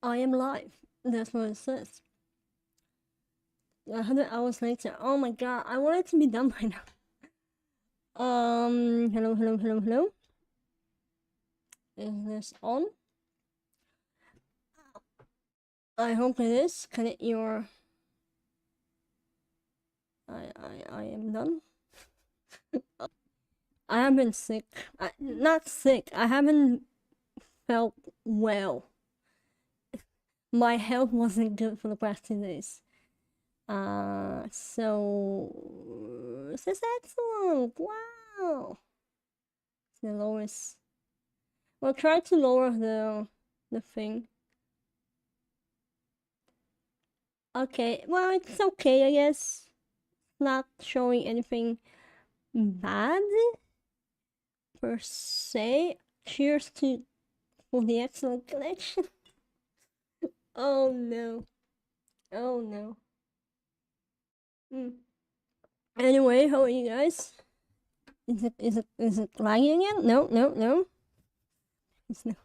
I am live. That's what it says. 100 hours later. Oh my god, I want it to be done by now. Hello, hello, hello, hello. Is this on? I hope it is. Connect your. I am done. I have been sick. Not sick. I haven't felt well. My health wasn't good for the past 2 days. So this is excellent. Wow. It's the lowest. Well, try to lower the thing. Okay, well, it's okay, I guess. Not showing anything bad per se. Cheers to for the excellent connection. Oh no. Oh no. Mm. Anyway, how are you guys? Is it lagging again? No, no, no. It's no.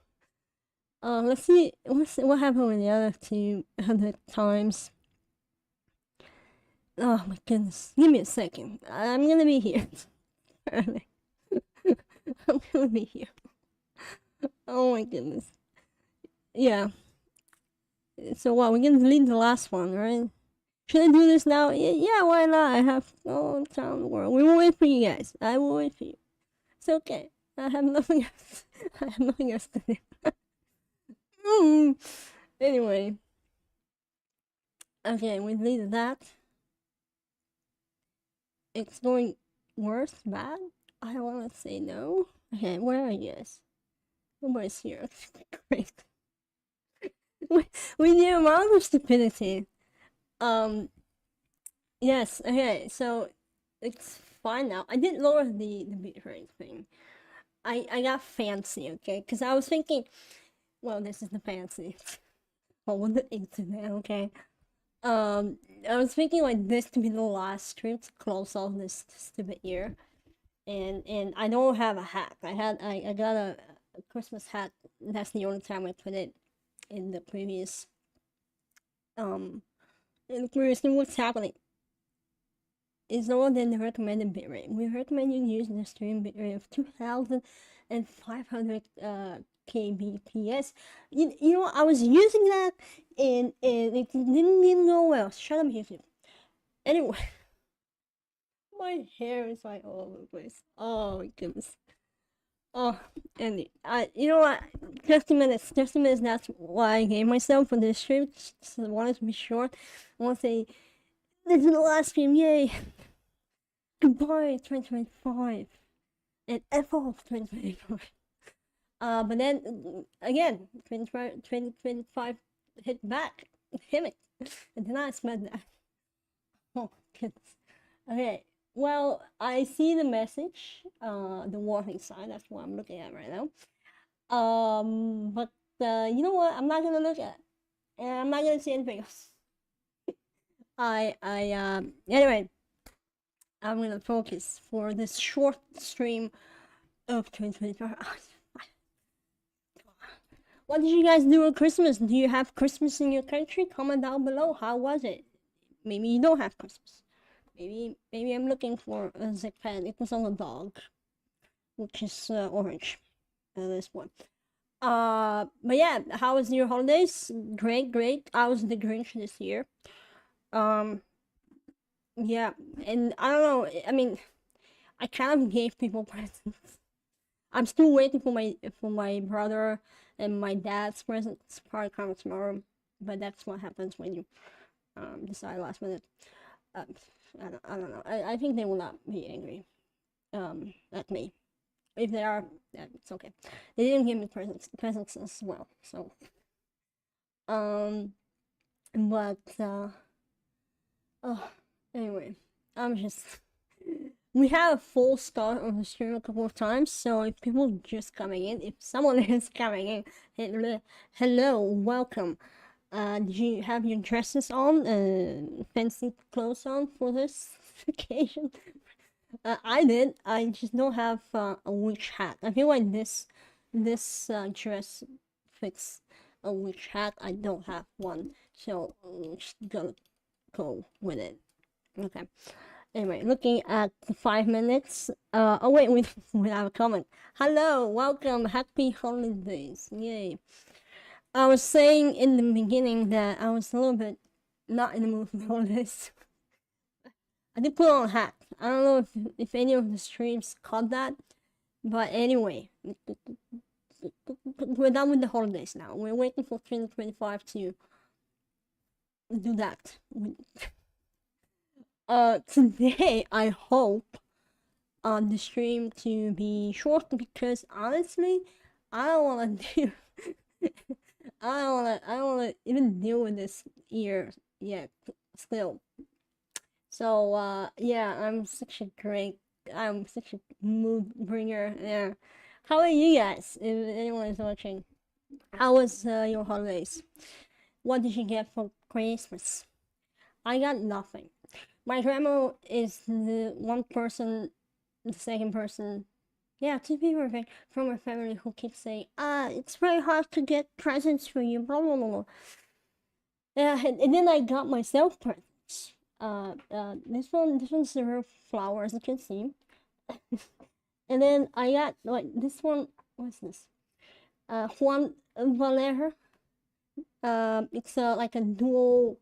Let's see what happened with the other two other times. Oh my goodness. Give me a second. I'm gonna be here. I'm gonna be here. Oh my goodness. Yeah. So what? We're gonna delete the last one, right? Should I do this now? Yeah, why not? I have all the time in the world. We will wait for you guys. I will wait for you. It's okay. I have nothing else. I have nothing else to do. Anyway. Okay, we deleted that. It's going worse, bad? I don't want to say no. Okay, where are you guys? Nobody's here. Great. With the amount of stupidity. Yes, okay, so it's fine now. I did lower the bitrate thing. I got fancy, okay? Because I was thinking, well, this is the fancy. Well, with the internet, okay? I was thinking like this to be the last stream to close off this stupid year. And I don't have a hat. I got a Christmas hat. That's the only time I put it in the previous thing. What's happening is lower than the recommended bitrate. We recommend you use the stream bitrate of 2,500 kbps. You know, I was using that and it didn't go well. Shut up, YouTube. Anyway, my hair is like all over the place. Oh my goodness. Oh, and you know what? 30 minutes. 30 minutes. That's what I gave myself for this stream. Just wanted to be short. I want to say this is the last stream. Yay! Goodbye, 2025, and F off 2025. But then again, 2025 hit back, hit it, and then I spent that. Oh goodness. Okay. Well, I see the message, the warning sign. That's what I'm looking at right now. But you know what? I'm not gonna look at it, and I'm not gonna say anything else. Anyway, I'm gonna focus for this short stream of 2025. What did you guys do on Christmas? Do you have Christmas in your country? Comment down below. How was it? Maybe you don't have Christmas. Maybe I'm looking for a zip pen. It was on a dog, which is orange. This one. But yeah, how was your holidays? Great, great. I was the Grinch this year. Yeah, and I don't know. I mean, I kind of gave people presents. I'm still waiting for my brother and my dad's presents. Probably coming tomorrow, but that's what happens when you decide last minute. I don't know. I think they will not be angry at me. If they are, yeah, it's okay. They didn't give me presents as well, so but oh, anyway, I'm just we have a full start on the stream a couple of times, so if people just coming in, if someone is coming in, hello, welcome. Did you have your dresses on, fancy clothes on for this occasion? I did. I just don't have a witch hat. I feel like this dress fits which hack I don't have one, so just gonna go with it. Okay. Anyway, looking at the 5 minutes. Oh wait, we have a comment. Hello, welcome, happy holidays! Yay! I was saying in the beginning that I was a little bit not in the mood for holidays. I did put on a hat. I don't know if any of the streams caught that, but anyway, we're done with the holidays now. We're waiting for 2025 to do that. Today I hope the stream to be short because honestly, I don't wanna do. I don't wanna even deal with this year yet. Still. So yeah, I'm such a mood bringer. Yeah. How are you guys? If anyone is watching, how was your holidays? What did you get for Christmas? I got nothing. My grandma is the one person, the second person, yeah, two people from my family who keep saying, it's very hard to get presents for you, blah blah blah. Yeah, and then I got myself presents. This one's the flower, as you can see. And then I got like this one. What's this? Juan Valera. It's like a dual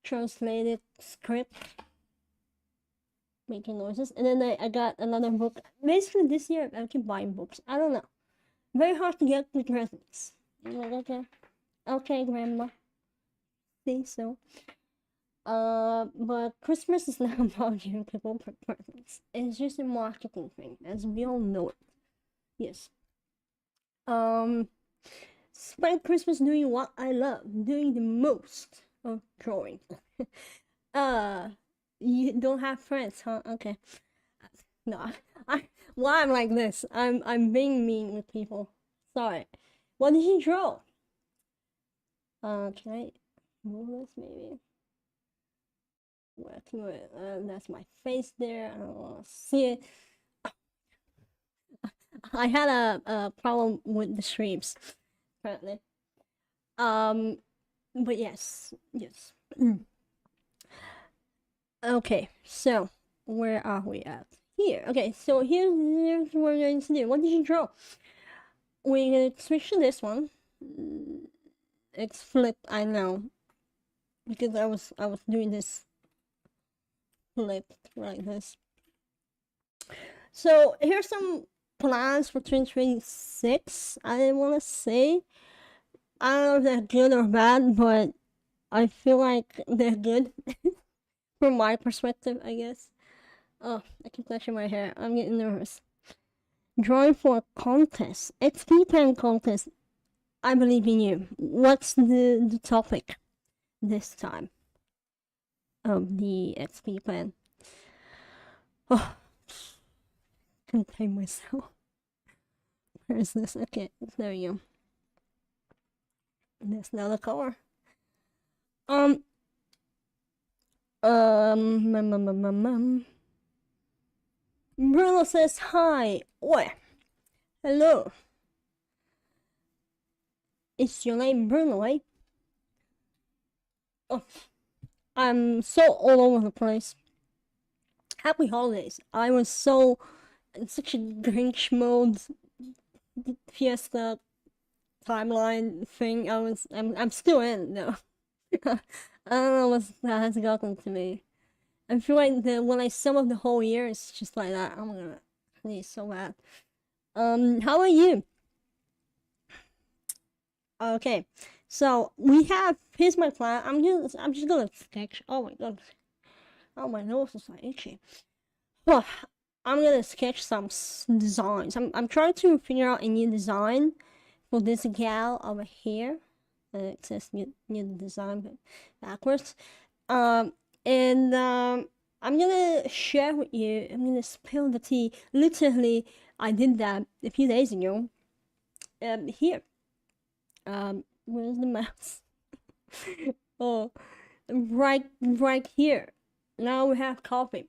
translated script, making noises. And then I got another book. Basically, this year I keep buying books. I don't know. Very hard to get the presents. I'm like, okay, grandma. Think so. But Christmas is not about giving people presents. It's just a marketing thing, as we all know it. Yes. Spend Christmas doing what I love, doing the most of drawing. You don't have friends, huh? Okay. No, why I'm like this? I'm being mean with people. Sorry. What did you draw? Can I move this maybe? Working with that's my face there. I don't want to see it. I had a problem with the streams, apparently. But yes. Okay, so where are we at? Here. Okay, so here's what we're going to do. What did you draw? We're gonna switch to this one. It's flipped, I know, because I was doing this flipped like this. So here's some plans for 2026. I want to say, I don't know if they're good or bad, but I feel like they're good from my perspective, I guess. Oh, I keep touching my hair. I'm getting nervous. Drawing for a contest. XP pen contest. I believe in you. What's the topic this time of the XP pen? Oh, contain myself. Where is this? Okay, there you go. There's another color. Bruno says hi. Oi. Hello. Is your name Bruno, eh? Oh, I'm so all over the place. Happy holidays. I was so in such a Grinch mode fiesta timeline thing. I'm still in though. I don't know what that has gotten to me. I feel like when I sum up the whole year, it's just like that. I'm gonna please so bad. How are you? Okay, so we have. Here's my plan. I'm just gonna sketch. Oh my god. Oh, my nose is like itchy. Well, I'm gonna sketch some designs. I'm trying to figure out a new design for this gal over here. It says new design, but backwards. And I'm gonna share with you. I'm gonna spill the tea. Literally, I did that a few days ago. Here. Where's the mouse? Oh, right here. Now we have coffee.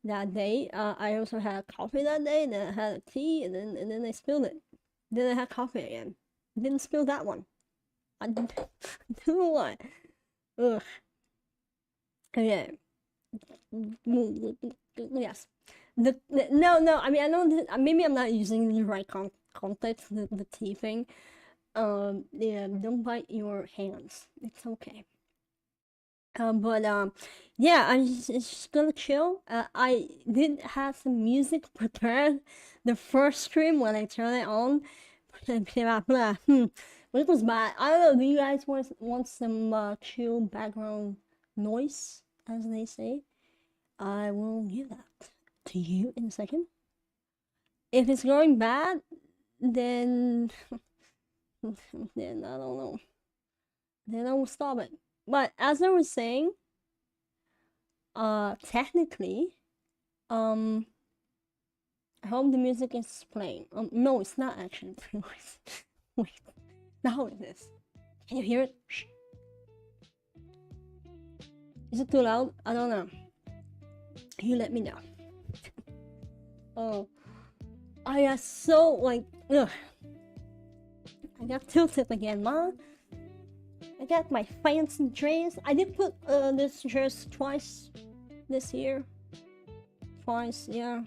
That day, I also had coffee that day. Then I had a tea, and then I spilled it. Then I had coffee again. Didn't spill that one. I don't know why. Ugh. Okay. Yes. No. I mean, I know that maybe I'm not using the right context. The tea thing. Yeah. Don't bite your hands. It's okay. But yeah, it's just gonna chill. I did have some music prepared the first stream when I turned it on. But it was bad. I don't know. Do you guys want some chill background noise, as they say? I will give that to you in a second. If it's going bad, then then I don't know. Then I will stop it. But as I was saying, technically, I hope the music is playing. No, it's not actually playing. Wait, now it is. Can you hear it? Shh. Is it too loud? I don't know. You let me know. Oh, I got so like, ugh. I got tilted again, ma. I got my fancy dress. I did put this dress twice this year. Twice, yeah.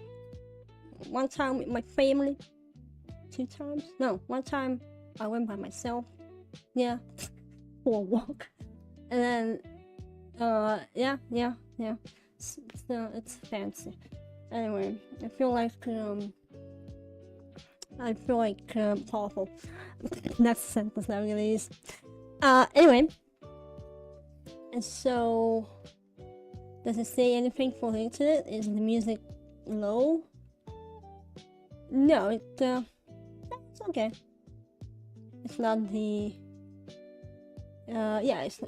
One time with my family. 2 times? No, 1 time I went by myself. Yeah, for a walk. And then, yeah. So it's fancy. Anyway, I feel like powerful. That's the sentence that I'm gonna use. Anyway, and so does it say anything for the internet? Is the music low? No, it's okay. It's not the yeah, it's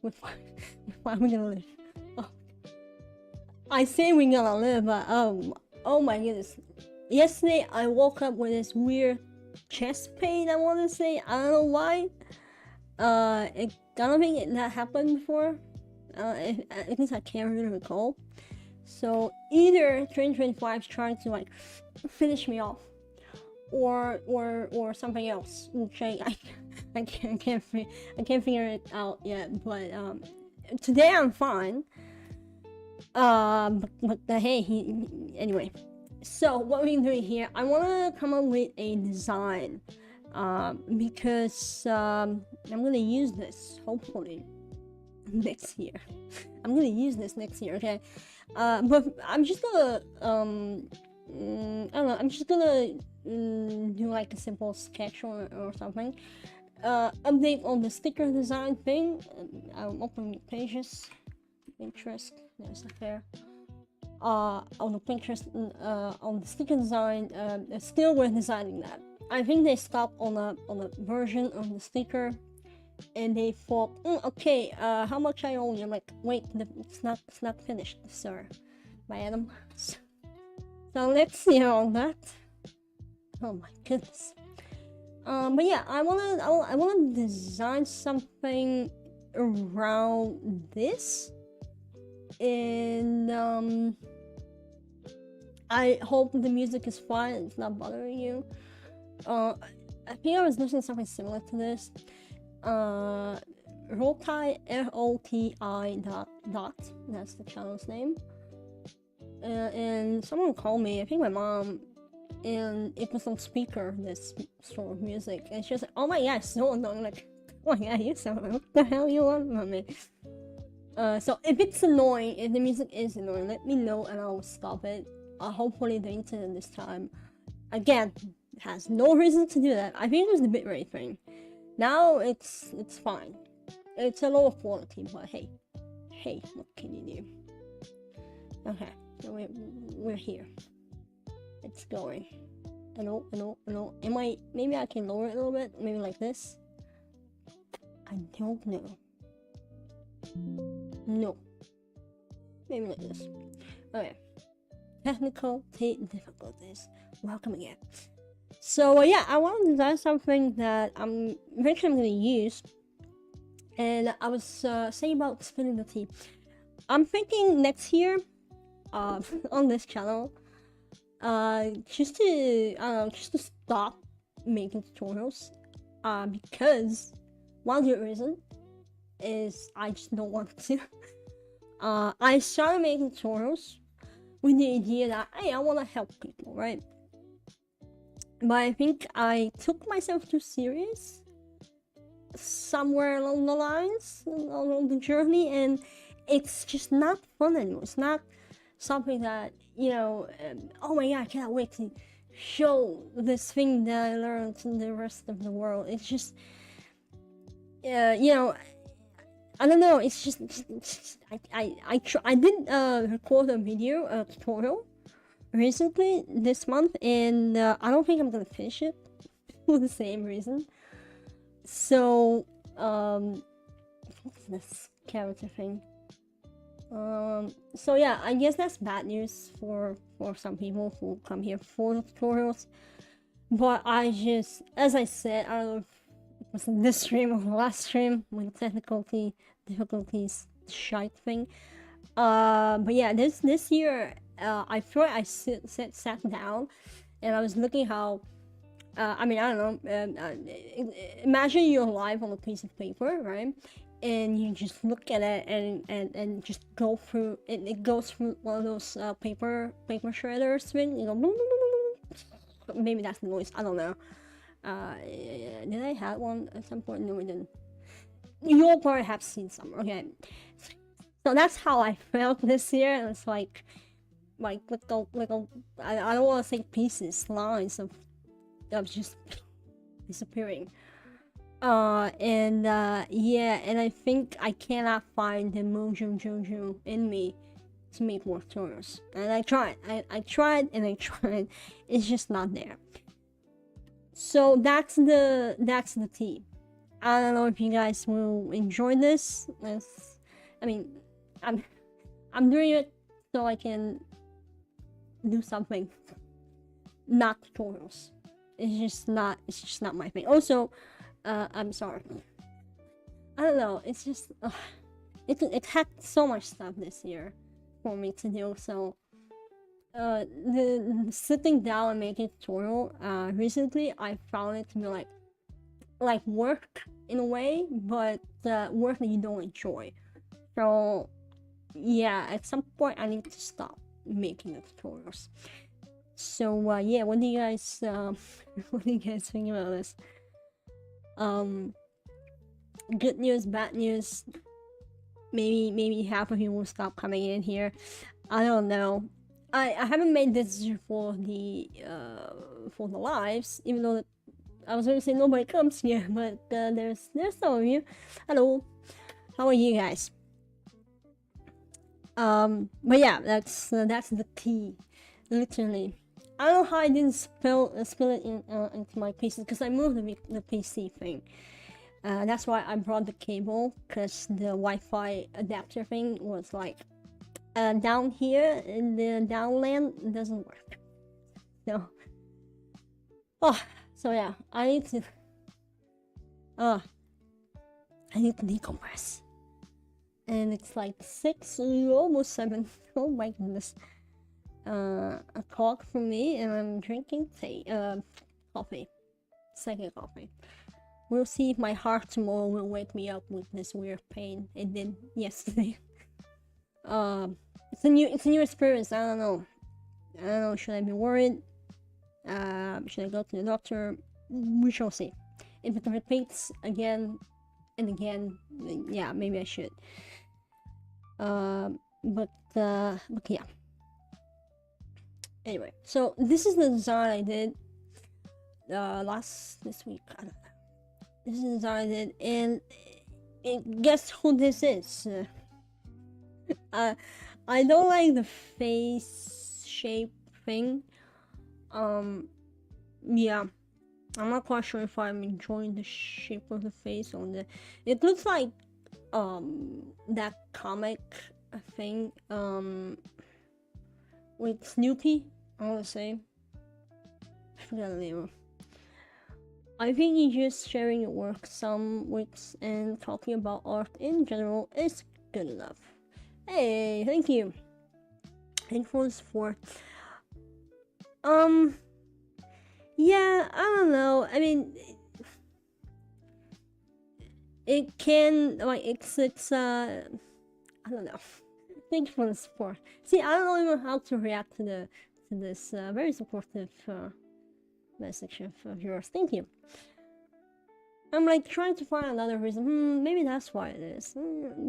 with what we're gonna live. Oh. I say we're gonna live, but oh my goodness. Yesterday I woke up with this weird chest pain, I wanna say. I don't know why. I don't think that happened before. At least I can't really recall. So either 2025 is trying to like finish me off, or something else, which I can't figure it out yet. But today I'm fine. But hey, anyway. So what we're doing here, I want to come up with a design, because I'm gonna use this hopefully next year. I'm gonna use this next year, okay? But I'm just gonna I don't know. I'm just gonna do like a simple sketch or something. Update on the sticker design thing. I'm opening pages. Pinterest. There's a fair. On the Pinterest, on the sticker design, still we're designing that. I think they stopped on a version of the sticker, and they thought, okay, how much I owe you? I'm like, wait, it's not finished, sir, madam. So let's see on that. Oh my goodness. But yeah, I wanna design something around this, and I hope the music is fine. It's not bothering you. I think I was listening to something similar to this. Rotai, ROTI dot. That's the channel's name. And someone called me. I think my mom. And it was on speaker. This sort of music, and she was like, "Oh my god, so annoying!" Like, "Oh my god, you so annoying. What the hell you want from me?" So if it's annoying, if the music is annoying, let me know and I'll stop it. Hopefully the internet this time, again, has no reason to do that. I think it was the bitrate thing. Now it's fine. It's a lower quality, but hey, what can you do? Okay, so we're here. It's going. Hello. Maybe I can lower it a little bit, maybe like this. I don't know. No. Maybe like this. Okay. Technical difficulties. Welcome again. So yeah, I want to design something that I'm eventually going to use. And I was saying about spilling the tea. I'm thinking next year, on this channel, just to stop making tutorials, because one good reason is I just don't want to. I started making tutorials with the idea that, hey, I want to help people, right? But I think I took myself too serious somewhere along the lines, along the journey, and it's just not fun anymore. It's not something that, oh my god, I cannot wait to show this thing that I learned to the rest of the world. It's just, I don't know. It's just I did record a video, a tutorial recently this month, and I don't think I'm gonna finish it for the same reason. So what's this character thing? So yeah, I guess that's bad news for some people who come here for the tutorials. But I just, as I said, I don't know if it was in this stream or the last stream with difficulties shite thing. But yeah, this year, I feel like I sat down and I was looking how, I mean, I don't know, imagine you're live on a piece of paper, right? And you just look at it and just go through it. It goes through one of those paper shredders thing. Maybe that's the noise. I don't know. Did I have one at some point? No, we didn't. You'll probably have seen some. Okay, so that's how I felt this year. It's like little I don't want to say pieces, lines of just disappearing. Yeah, and I think I cannot find the mojo jojo in me to make more tutorials. And I tried, I tried and I tried. It's just not there. So that's the tea. I don't know if you guys will enjoy this. I mean, I'm doing it so I can do something, not tutorials. It's just not my thing. Also, I'm sorry. I don't know. It's just it had so much stuff this year for me to do. So the sitting down and making tutorial recently, I found it to be like work in a way, but work that you don't enjoy. So yeah, at some point I need to stop making the tutorials. So yeah, what do you guys what do you guys think about this? Good news, bad news. Maybe half of you will stop coming in here. I don't know. I haven't made this for the lives, even though I was going to say nobody comes here, but there's some of you. Hello, how are you guys? But yeah, that's the key, literally. I don't know how I didn't spill it into my PC, because I moved the PC thing. That's why I brought the cable, because the Wi-Fi adapter thing was like down here in the downland. It doesn't work. So yeah, I need to decompress. And it's like 6, almost 7. Oh my goodness. O'clock for me, and I'm drinking coffee. Second coffee. We'll see if my heart tomorrow will wake me up with this weird pain it did yesterday. It's a new experience. I don't know. Should I be worried? Should I go to the doctor? We shall see. If it repeats again and again, then yeah, maybe I should. But yeah. Anyway, so this is the design I did this week. I don't know. This is the design I did, and guess who this is? I don't like the face shape thing. Yeah, I'm not quite sure if I'm enjoying the shape of the face on the. It looks like that comic thing with Snoopy. I want to say. I forgot the name. I think just sharing your work some weeks and talking about art in general is good enough. Hey, thank you. Thank you for the support. Yeah, I don't know. I mean, it can like it's I don't know. Thank you for the support. See, I don't know even how to react to this very supportive message of yours. Thank you. I'm like trying to find another reason. Maybe that's why it is.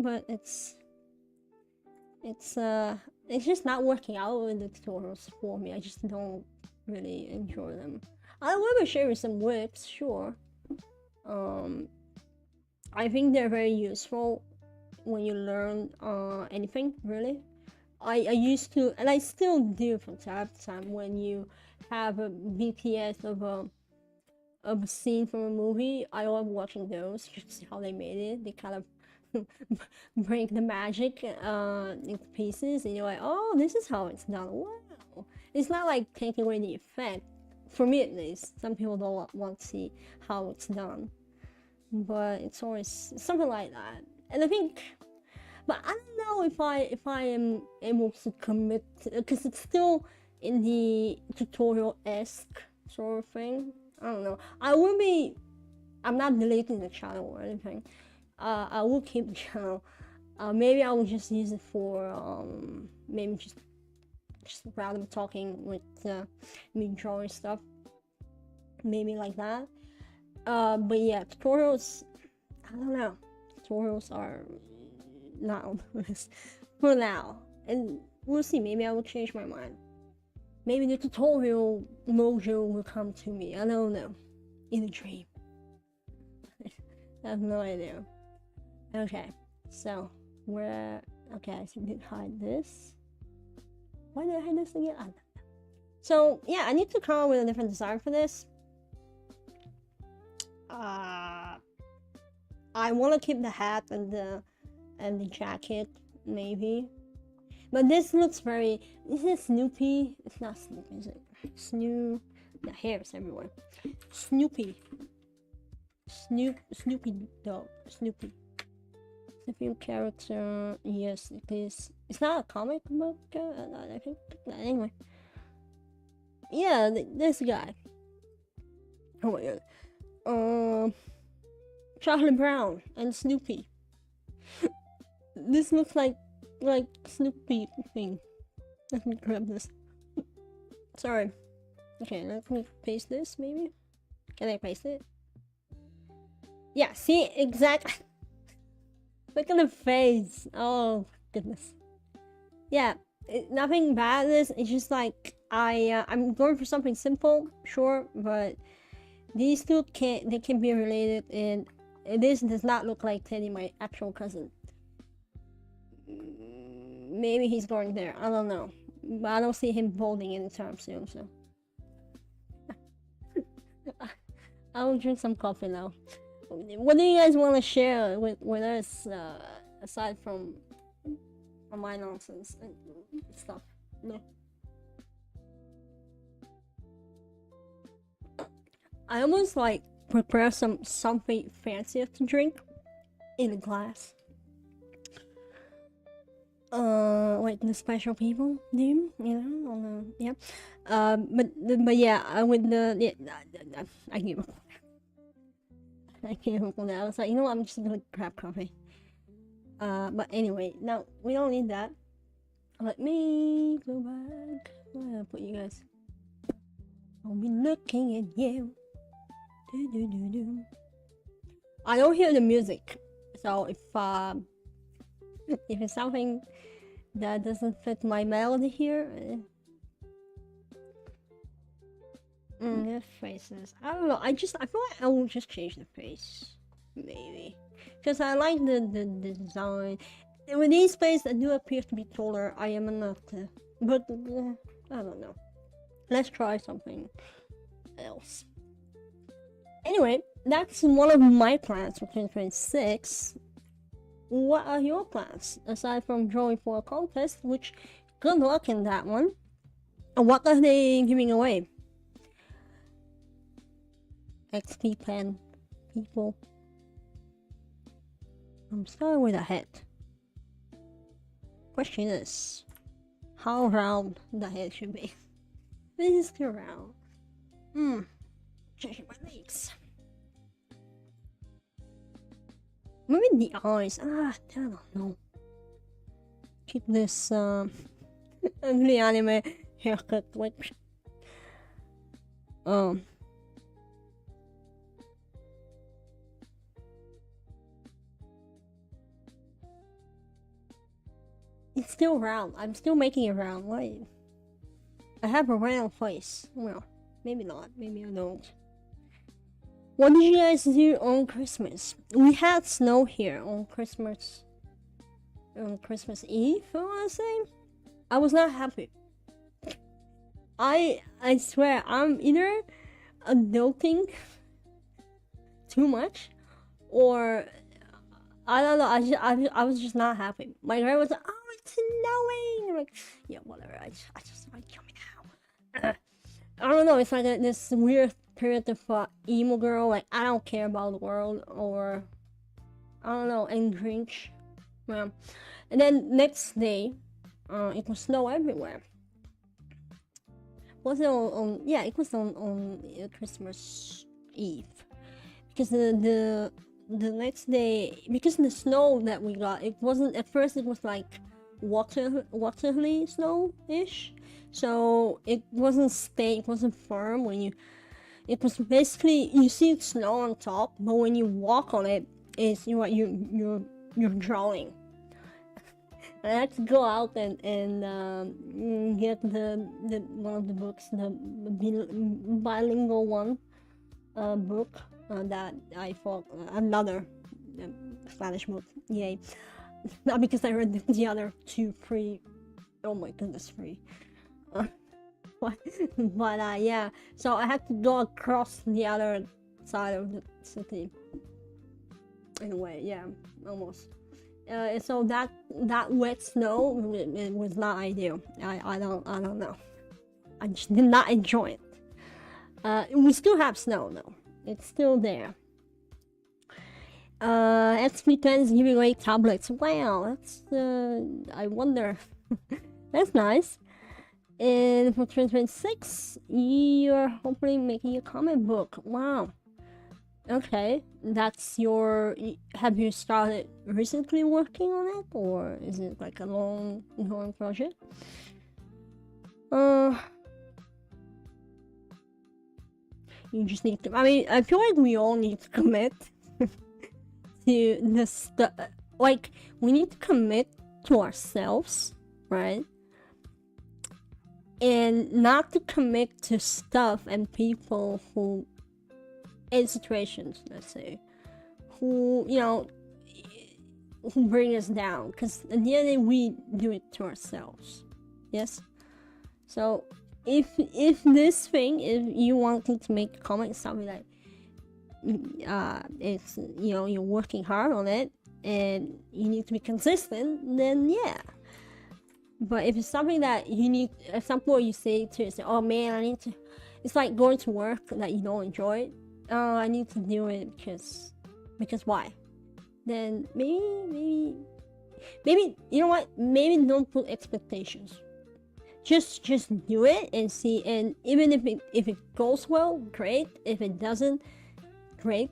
But it's just not working out with the tutorials for me. I just don't really enjoy them. I will share with some whips, sure. I think they're very useful when you learn anything, really. I used to, and I still do from time to time, when you have a BTS of a scene from a movie. I love watching those, just to see how they made it. They kind of break the magic into pieces, and you're like, oh, this is how it's done. Wow. It's not like taking away the effect, for me at least. Some people don't want to see how it's done, but it's always something like that. And I think, but I don't know if I am able to commit, because it's still in the tutorial-esque sort of thing. I don't know. I'm not deleting the channel or anything. I will keep the channel. Maybe I will just use it for maybe just random talking with me drawing stuff. Maybe like that. But yeah, tutorials, I don't know. Tutorials are not on the list for now. And we'll see, maybe I will change my mind. Maybe the tutorial mojo will come to me. I don't know. In a dream. I have no idea. Okay, so we're okay. So I did hide this. Why did I hide this again? So yeah, I need to come up with a different design for this. I want to keep the hat and the jacket, maybe. But this looks very. Is it Snoopy? It's not Snoopy, is it? The hairs everywhere. Snoopy dog. Snoopy. The film character. Yes, it is. It's not a comic book. I think. Anyway. Yeah, this guy. Oh my god. Charlie Brown and Snoopy. This looks like Snoopy thing. Let me grab this. Sorry. Okay, let me paste this maybe. Can I paste it? Yeah, see, exactly. Look at the face. Oh goodness. Yeah, nothing bad. It's just like I'm going for something simple, sure, but these two can be related, and this does not look like Teddy, my actual cousin. Maybe he's going there. I don't know, but I don't see him balding anytime soon. So I will drink some coffee now. What do you guys want to share with us aside from my nonsense and stuff? No. I almost like prepare something fancier to drink in a glass. Like the special people do, you know, on the, yeah. But yeah, with the, yeah, I gave up. I gave up on that. I was like, you know what, I'm just gonna grab coffee. But anyway, now we don't need that. Let me go back. I'm gonna put you guys. I'll be looking at you. I don't hear the music, so if it's something that doesn't fit my melody here, the faces. I don't know. I feel like I will just change the face, maybe, because I like the design. And with these faces that do appear to be taller, I am not. But I don't know. Let's try something else. Anyway, that's one of my plans for 2026. What are your plans aside from drawing for a contest? Which, good luck in that one. And what are they giving away? XP pen, people. I'm starting with a head. Question is, how round the head should be? This is too round. Checking my legs. Maybe the eyes. I don't know. Keep this ugly anime haircut. Like, um, it's still round. I'm still making it round. Why? I have a round face. Well, maybe not. Maybe I don't. What did you guys do on Christmas? We had snow here on Christmas. On Christmas Eve, I wanna say. I was not happy. I swear, I'm either adulting too much, or I don't know. I was just not happy. My grandma was like, "Oh, it's snowing." I'm like, yeah, whatever. I just like coming out. I don't know. It's like this weird period of emo girl. Like, I don't care about the world, or I don't know, and Grinch. Yeah. And then next day, it was snow everywhere. Was it on yeah, it was on Christmas Eve, because the next day, because the snow that we got, it wasn't at first, it was like waterly snow ish, so it wasn't it wasn't firm when you, it was basically, you see snow on top, but when you walk on it, it's you're drawing. I had to go out and get the one of the books, the bilingual one book that I thought, another Spanish book. Yay! Not because I read the other two free. Oh my goodness, free. But yeah. So I had to go across the other side of the city. In a way, yeah, almost. So that wet snow, it was not ideal. I don't know. I just did not enjoy it. We still have snow though. It's still there. XP10 is giving away tablets. Wow, that's I wonder. That's nice. And for 2026, you're hopefully making a comic book. Wow. Okay, that's your. Have you started recently working on it, or is it like a long project? You just need to. I mean, I feel like we all need to commit to the stuff. Like, we need to commit to ourselves, right? And not to commit to stuff and people who, in situations, let's say, who, you know, who bring us down, because at the end of the day, we do it to ourselves. Yes. So if this thing, if you wanted to make a comment, something like it's, you know, you're working hard on it and you need to be consistent, then yeah. But if it's something that you need, at some point you say to yourself, oh man, I need to, it's like going to work that you don't enjoy. Oh, I need to do it because why? Then maybe you know what? Maybe don't put expectations. Just do it and see. And even if it goes well, great. If it doesn't, great.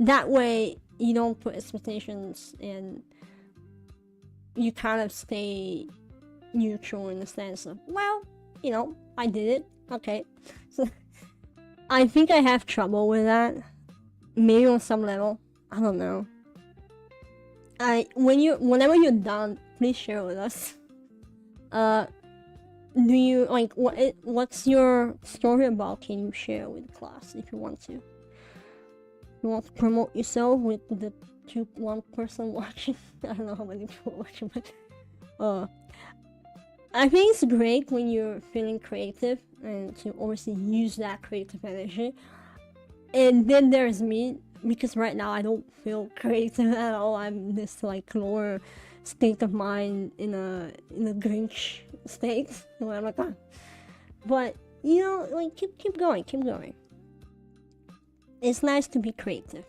That way you don't put expectations and you kind of stay neutral in the sense of, well, you know, I did it. Okay. So I think I have trouble with that. Maybe on some level. I don't know. Whenever you're done, please share with us. Do you like what's your story about? Can you share with the class if you want to? You want to promote yourself with the one person watching? I don't know how many people watching, but I think it's great when you're feeling creative and to obviously use that creative energy. And then there's me, because right now I don't feel creative at all. I'm this like lower state of mind in a Grinch state where I'm like, oh. But you know, like keep going. It's nice to be creative.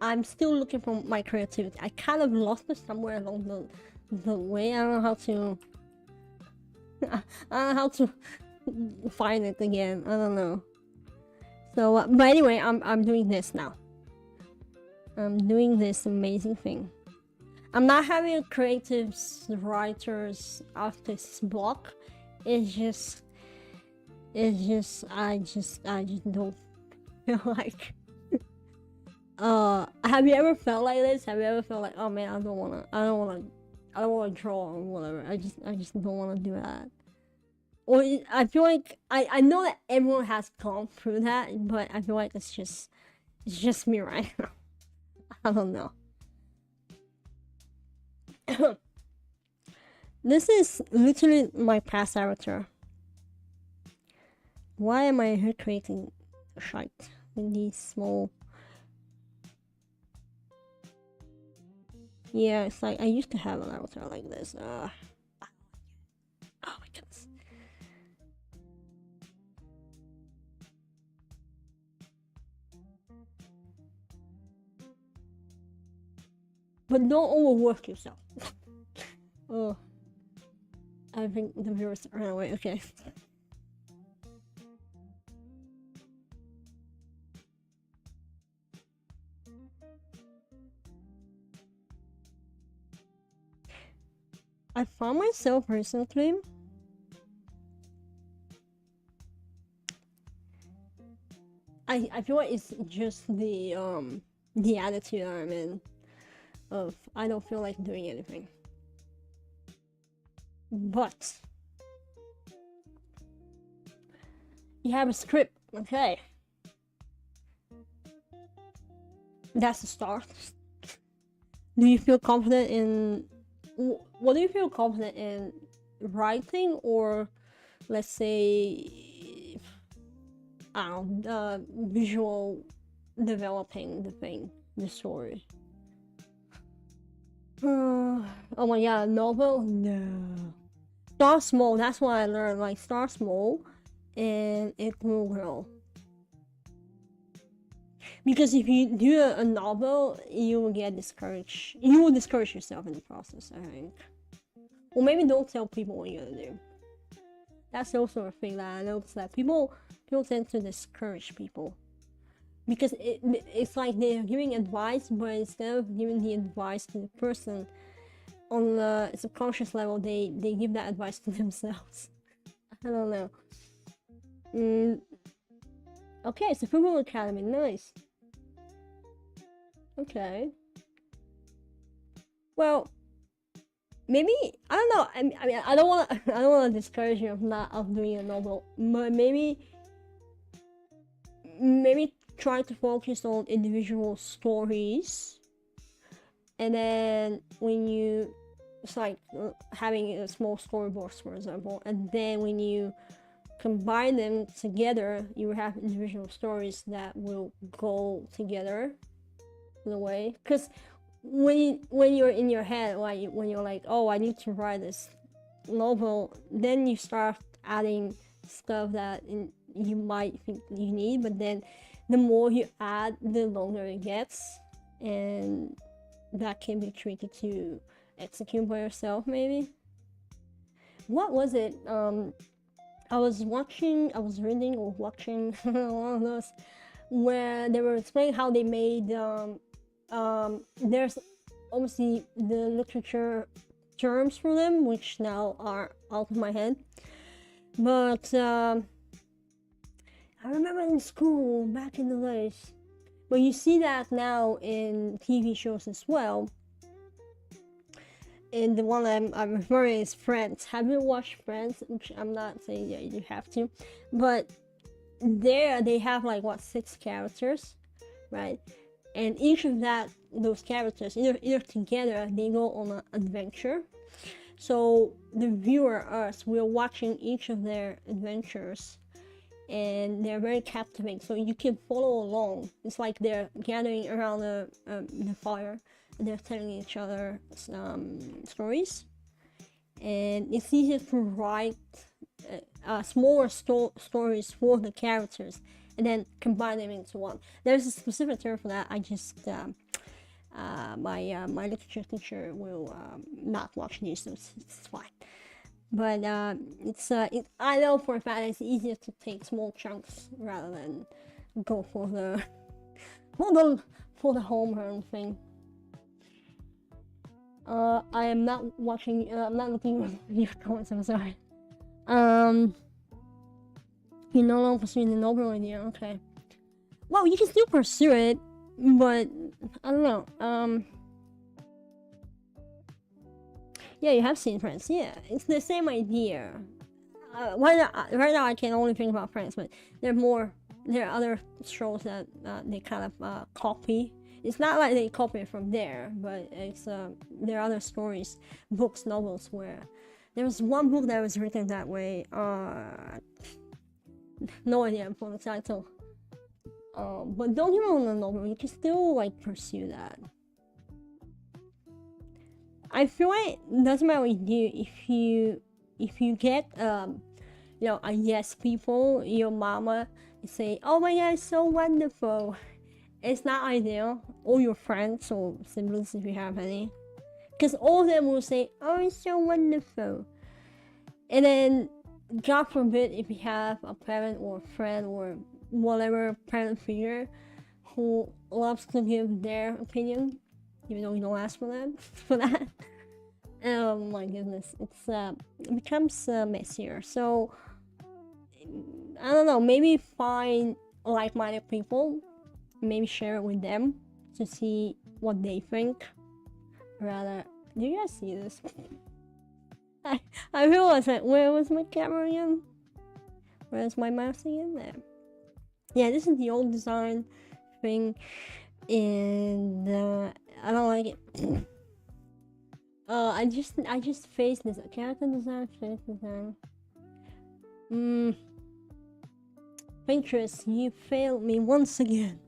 I'm still looking for my creativity. I kind of lost it somewhere along the way. I don't know how to. I don't know how to find it again. I don't know. So, but anyway, I'm doing this now. I'm doing this amazing thing. I'm not having a creative writer's artist's block. It's just I just don't feel like. Have you ever felt like this? Have you ever felt like, oh man, I don't wanna draw or whatever. I just don't wanna do that. Or I feel like I know that everyone has gone through that, but I feel like it's just me right now. I don't know. This is literally my past avatar. Why am I here creating shite with these small? Yeah, it's like I used to have an avatar like this. Oh my goodness. But don't overwork yourself. Oh, I think the viewers ran away. Okay. I found myself recently I feel like it's just the attitude I'm in of I don't feel like doing anything. But you have a script, okay. That's the start. Do you feel confident in what do you feel confident in writing, or let's say I don't know, visual developing the story? Oh my god, novel? No. Start small, that's what I learned. Like, start small and it will grow. Because if you do a novel, you will get discouraged. You will discourage yourself in the process, I think. Or maybe don't tell people what you're gonna do. That's also a thing that I noticed, that people tend to discourage people. Because it's like they're giving advice, but instead of giving the advice to the person, on the subconscious level, they give that advice to themselves. I don't know. Okay, it's a football academy, nice. Okay. Well, maybe I don't know. I mean, I don't want to discourage you of doing a novel, but maybe try to focus on individual stories, and then when you, it's like having a small storyboards, for example, and then when you combine them together, you will have individual stories that will go together in a way. Because when you're in your head, like when you're like, oh, I need to write this novel, then you start adding stuff that you might think you need, but then the more you add, the longer it gets, and that can be tricky to execute by yourself. Maybe. What was it? I was reading or watching one of those where they were explaining how they made there's obviously the literature terms for them, which now are out of my head, but I remember in school back in the days, but you see that now in TV shows as well. And the one I'm referring is Friends. Have you watched Friends? Which I'm not saying that you have to, but there they have like what, 6 characters, right? And each of those characters, either together, they go on an adventure. So the viewer, us, we're watching each of their adventures, and they're very captivating. So you can follow along. It's like they're gathering around the fire, and they're telling each other stories. And it's easier to write smaller stories for the characters and then combine them into one. There's a specific term for that. I just my literature teacher will not watch news, so it's fine. But I know for a fact it's easier to take small chunks rather than go for the for the home run thing. I am not watching. I'm not looking at your comments. I'm sorry. You no longer pursuing the noble idea. Okay. Well, you can still pursue it, but I don't know. Yeah, you have seen Friends. Yeah, it's the same idea. Right now I can only think about Friends, but there are other shows that they kind of copy. It's not like they copy it from there, but it's there are other stories, books, novels where there was one book that was written that way. No idea for the title. But don't you own a novel? You can still like pursue that. I feel like it doesn't matter what you do if you get you know, a yes people, your mama say, oh my god, it's so wonderful. It's not ideal. Or your friends or siblings if you have any. Because all of them will say, oh, it's so wonderful. And then, God forbid, if you have a parent or a friend or whatever parent figure who loves to give their opinion, even though you don't ask for them for that. Oh my goodness, it becomes messier. So I don't know, maybe find like-minded people, maybe share it with them to see what they think. Rather, do you guys see this? I realized that. Where was my camera again? Where's my mouse again? There. Yeah, this is the old design thing, and I don't like it. I just faced this character design, face design. Pinterest, you failed me once again.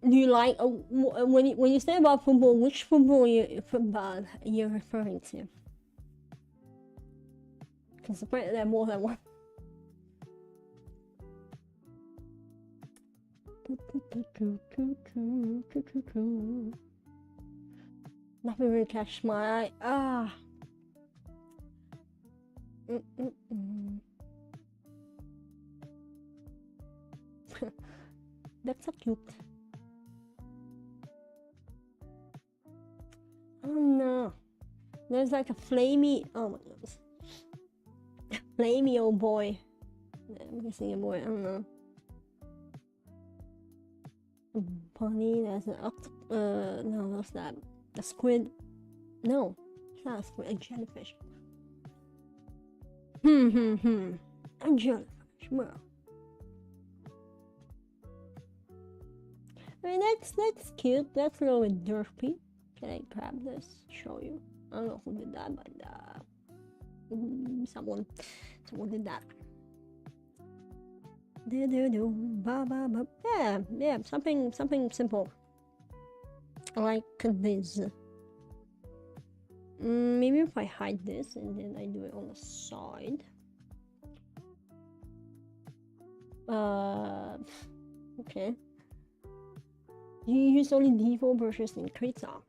Do you like when you say about football? Which football you're referring to? Because apparently there are more than one. Nothing really catches my eye. That's so cute. Oh no. There's like a flamey. Oh my goodness. Flamey old boy. I'm guessing a boy. I don't know. Bunny. There's an no, what's that? A squid. No, it's not a squid. A jellyfish. A jellyfish. Well, I mean that's cute. That's a little bit derpy. Can I grab this? Show you. I don't know who did that, but someone did that. Yeah, something simple. Like this. Maybe if I hide this and then I do it on the side. Okay. You use only default versions in Krita.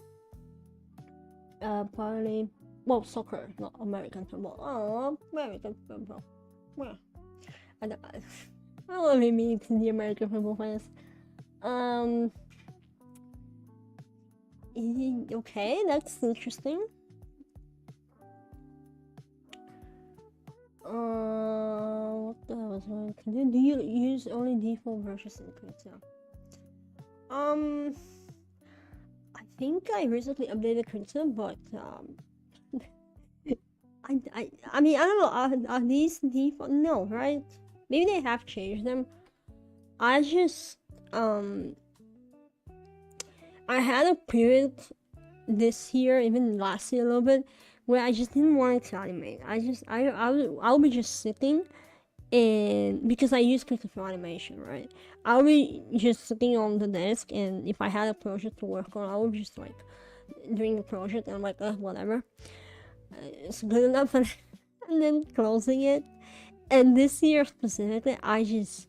Probably, well, soccer, not American football. Oh, American football. Well, I don't really mean to the American football fans. Okay, that's interesting. What the hell was I to do? Do you use only default versions in Krita? I think I recently updated Krita, but I mean I don't know. Are these default? No, right? Maybe they have changed them. I just I had a period this year, even last year a little bit, where I just didn't want to animate. I'll be just sitting, and because I use Krita for animation, right? I'll be just sitting on the desk, and if I had a project to work on, I would just like doing the project, and I'm like, whatever, it's good enough, and then closing it. And this year specifically, I just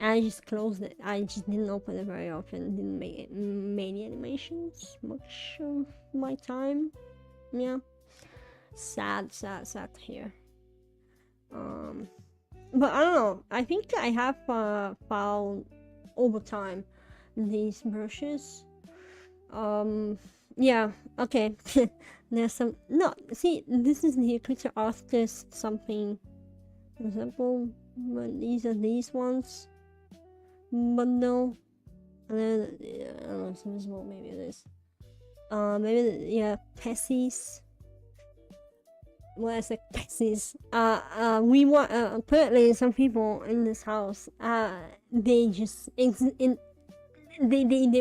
I just closed it. I just didn't open it very often. Didn't make it many animations much of my time. Yeah, sad to hear. But I don't know. I think I have found over time these brushes. Yeah. Okay. There's some. No. See, this is the creature artist something. For example, but these are these ones. But no. And then I don't know. It's invisible. Maybe it is. Maybe yeah. Pessies. Well, I said Texas. We want apparently some people in this house. They just they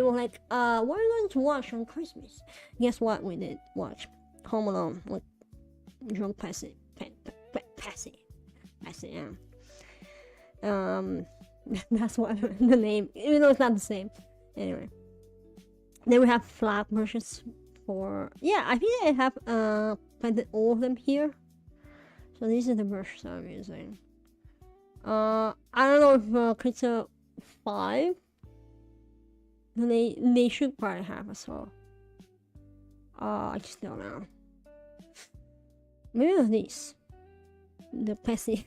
were like, what are you going to watch on Christmas? Guess what? We did watch Home Alone with drunk Pessy. Yeah. That's what the name. Even though it's not the same. Anyway, then we have flat versions for I think I have planted all of them here. So these are the brushes I'm using. I don't know if Krita 5 they should probably have as well. I just don't know. Maybe these. The Pessy.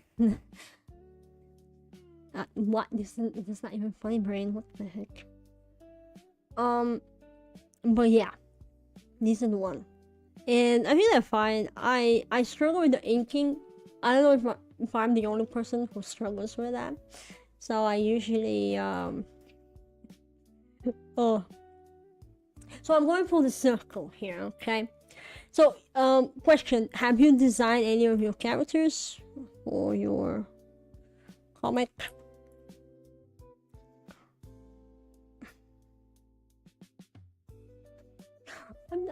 What? This is not even funny brain. What the heck? But yeah. These are the one. And I think they're fine. I struggle with the inking. I don't know if I'm the only person who struggles with that. So I usually oh. So I'm going for the circle here, okay? So question, have you designed any of your characters for your comic?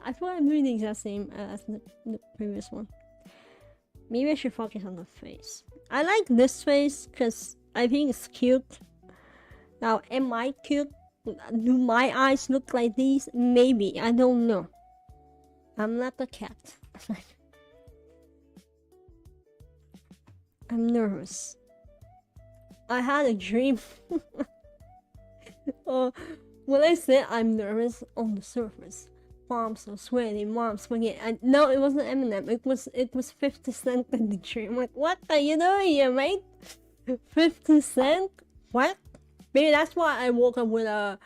I feel like I'm doing the exact same as the previous one. Maybe I should focus on the face. I like this face because I think it's cute. Now, am I cute? Do my eyes look like these? Maybe. I don't know. I'm not a cat. I'm nervous. I had a dream. When I said I'm nervous on the surface, mom's so sweaty, mom's swinging. And no, it wasn't Eminem. It was 50 Cent in the dream. Like, what are you doing here, mate? 50 Cent? What? Maybe that's why I woke up with a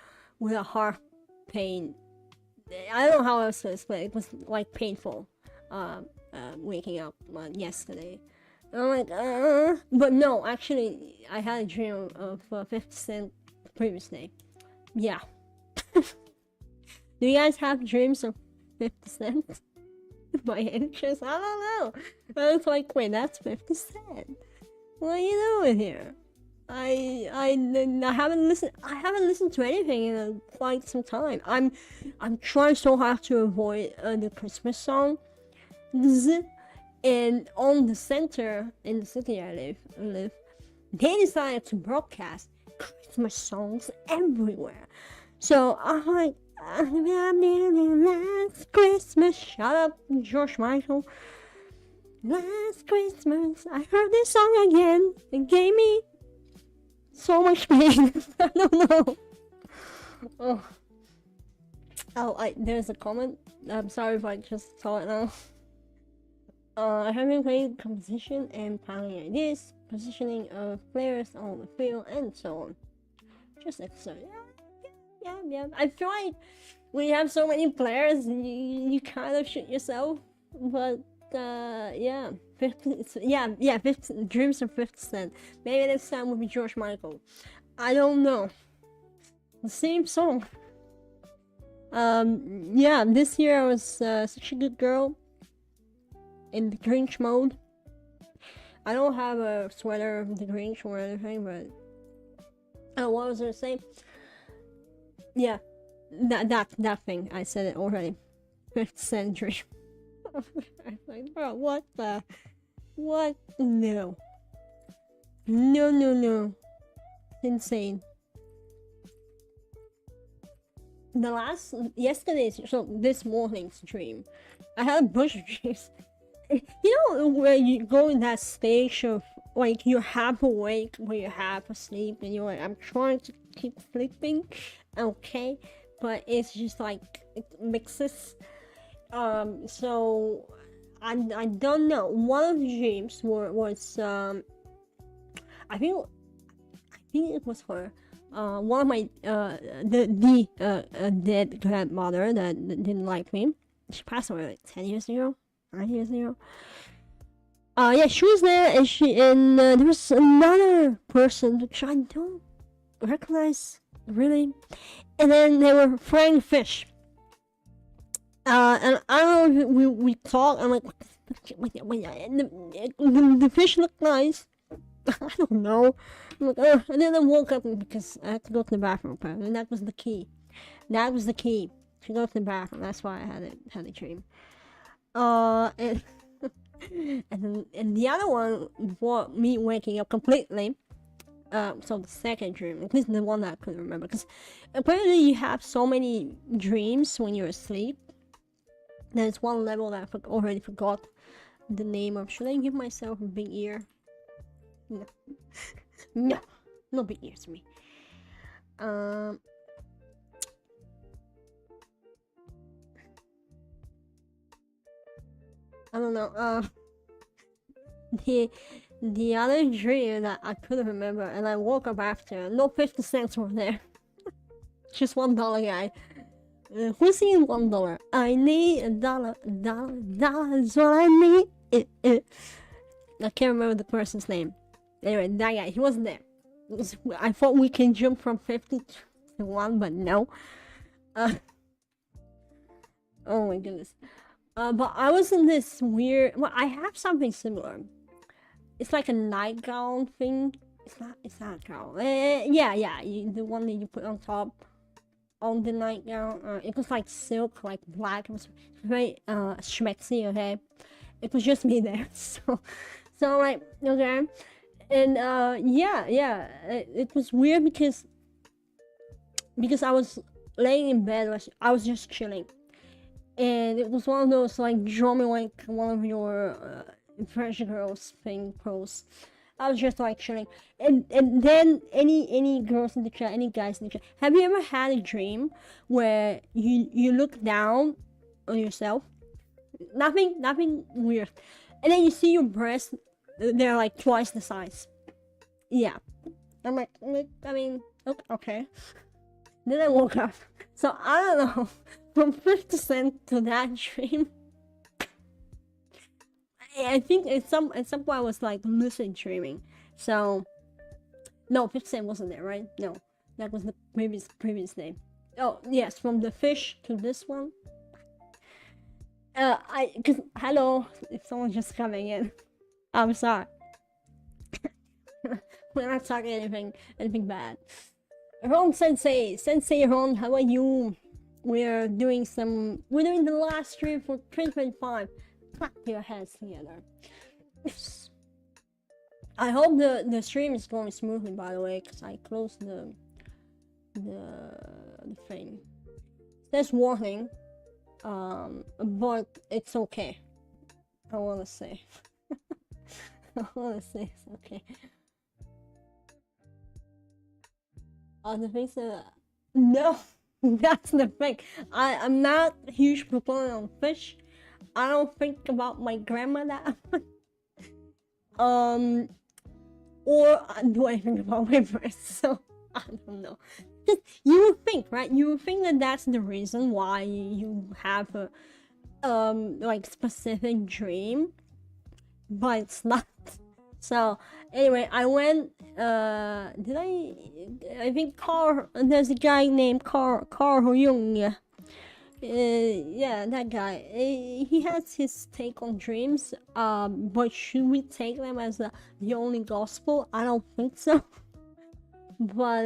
heart pain. I don't know how else to explain. It was like painful. Waking up yesterday. And I'm like, but no, actually, I had a dream of 50 Cent the previous day. Yeah. Do you guys have dreams of 50 Cent? By any chance? I don't know. I was like, wait, that's 50 Cent. What are you doing here? I haven't listened to anything in quite some time. I'm trying so hard to avoid the Christmas song. And on the center in the city I live, they decided to broadcast Christmas songs everywhere. So I'm like, last Christmas, shut up, George Michael. Last Christmas, I heard this song again. It gave me so much pain. I don't know. There's a comment. I'm sorry if I just saw it now. I have been playing composition and planning ideas, positioning of players on the field, and so on. Just so yeah. I feel like when you have so many players, you kind of shoot yourself. But yeah, 50 dreams of 50 Cent. Maybe next time will be George Michael. I don't know. The same song. Yeah, this year I was such a good girl. In the Grinch mode. I don't have a sweater of the Grinch or anything, but what was I gonna say? Yeah, that thing. I said it already. 5th century. I'm like, bro, what? No. Insane. This morning's dream, I had a bunch of dreams. You know where you go in that stage of like you're half awake or you're half asleep, and you're like, I'm trying to keep sleeping, okay, but it's just like it mixes. So I don't know. One of the dreams was I think it was for one of my the dead grandmother that didn't like me. She passed away like 10 years ago, 9 years ago. Yeah, she was there, and there was another person which I don't recognize really, and then they were frying fish. And I don't know if we talked. I'm like, the fish looked nice. I don't know. I'm like, and then I woke up because I had to go to the bathroom, and that was the key. That was the key to go to the bathroom. That's why I had a dream. And and the other one was me waking up completely. So the second dream, at least the one that I couldn't remember, because apparently you have so many dreams when you're asleep. There's one level that I already forgot the name of. Should I give myself a big ear? No. No. No big ears for me. I don't know. The other dream that I couldn't remember, and I woke up after. No 50 cents were there. Just $1 guy. Who's in $1? I need a dollar. Dollar is what I need. I can't remember the person's name. Anyway, that guy, he wasn't there. I thought we can jump from 50 to 1, but no. Oh my goodness. But I was in this weird. Well, I have something similar. It's like a nightgown thing. It's not a gown. Yeah, the one that you put on top on the nightgown. It was like silk, like black. It was very schmexy, okay? It was just me there. So like, okay. And yeah, it was weird because I was laying in bed, I was just chilling. And it was one of those like draw me like one of your French girls thing posts. I was just like chilling, and then any girls in the chat, any guys in the chat, have you ever had a dream where you look down on yourself, nothing weird, and then you see your breasts, they're like twice the size? Yeah, I'm like I mean, okay. Then I woke up, so I don't know, from 50 Cent to that dream. I think at some point I was like lucid dreaming. So no, 50 Cent wasn't there, right? No, that was the previous name. Oh yes, from the fish to this one. Cause hello, if someone's just coming in, I'm sorry. We're not talking anything bad. Ron Sensei, Ron, how are you? We're doing the last stream for 2025. Clap your hands together. I hope the stream is going smoothly, by the way, because I closed the thing. There's warning, but it's okay. I wanna say. I wanna say it's okay. The things that no, that's the thing. I'm not a huge proponent on fish. I don't think about my grandma that much. Or do I think about my breasts? So I don't know. Just, you would think, right? You would think that that's the reason why you have a like specific dream, but it's not. So anyway, I went. I think Carl. There's a guy named Carl Jung. Yeah, that guy. He has his take on dreams. But should we take them as the only gospel? I don't think so. But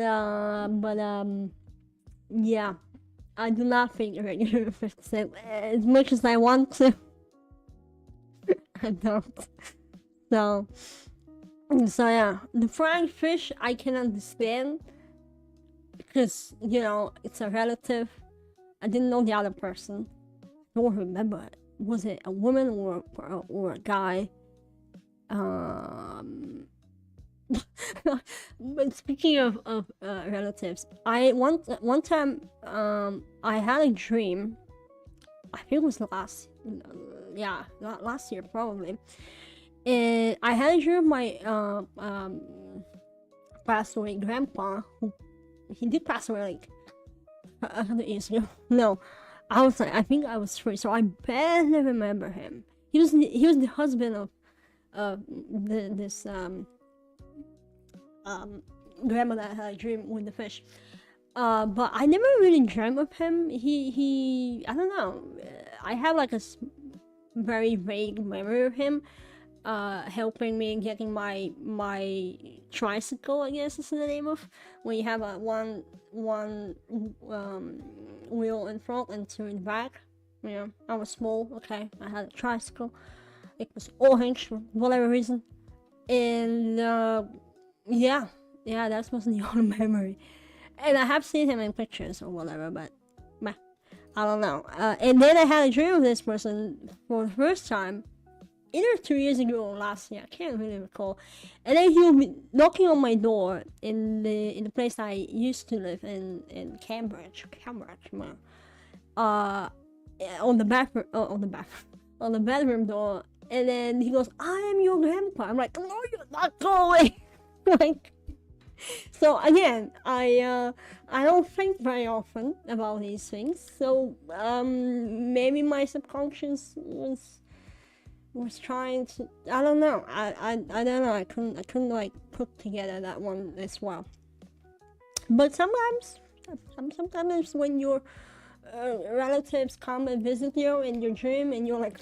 yeah, I do not think regular 50 as much as I want to. I don't. So yeah, the fried fish I can understand because it's a relative. I didn't know the other person. I don't remember. Was it a woman or a guy? But speaking of relatives, I one time I had a dream. I think it was last year probably, and I had a dream of my passed away grandpa, who he did pass away like 100 years ago. No, I think I was 3, so I barely remember him. He was the husband of this grandma that had a dream with the fish. But I never really dreamt of him. He I don't know. I have like very vague memory of him. Helping me getting my tricycle, I guess is the name of, when you have a one wheel in front and two in the back. You know, I was small. Okay, I had a tricycle. It was orange for whatever reason, and yeah, that was the only memory. And I have seen him in pictures or whatever, but meh, I don't know. And then I had a dream of this person for the first time, either 2 years ago or last year. I can't really recall. And then he would be knocking on my door in the place I used to live in Cambridge, on the bathroom, on the bedroom door. And then he goes, "I am your grandpa." I'm like, "No, you're not going." Like, so again, I don't think very often about these things. So maybe my subconscious was trying to, I don't know. I don't know. I couldn't like put together that one as well. But sometimes when your relatives come and visit you in your dream, and you're like,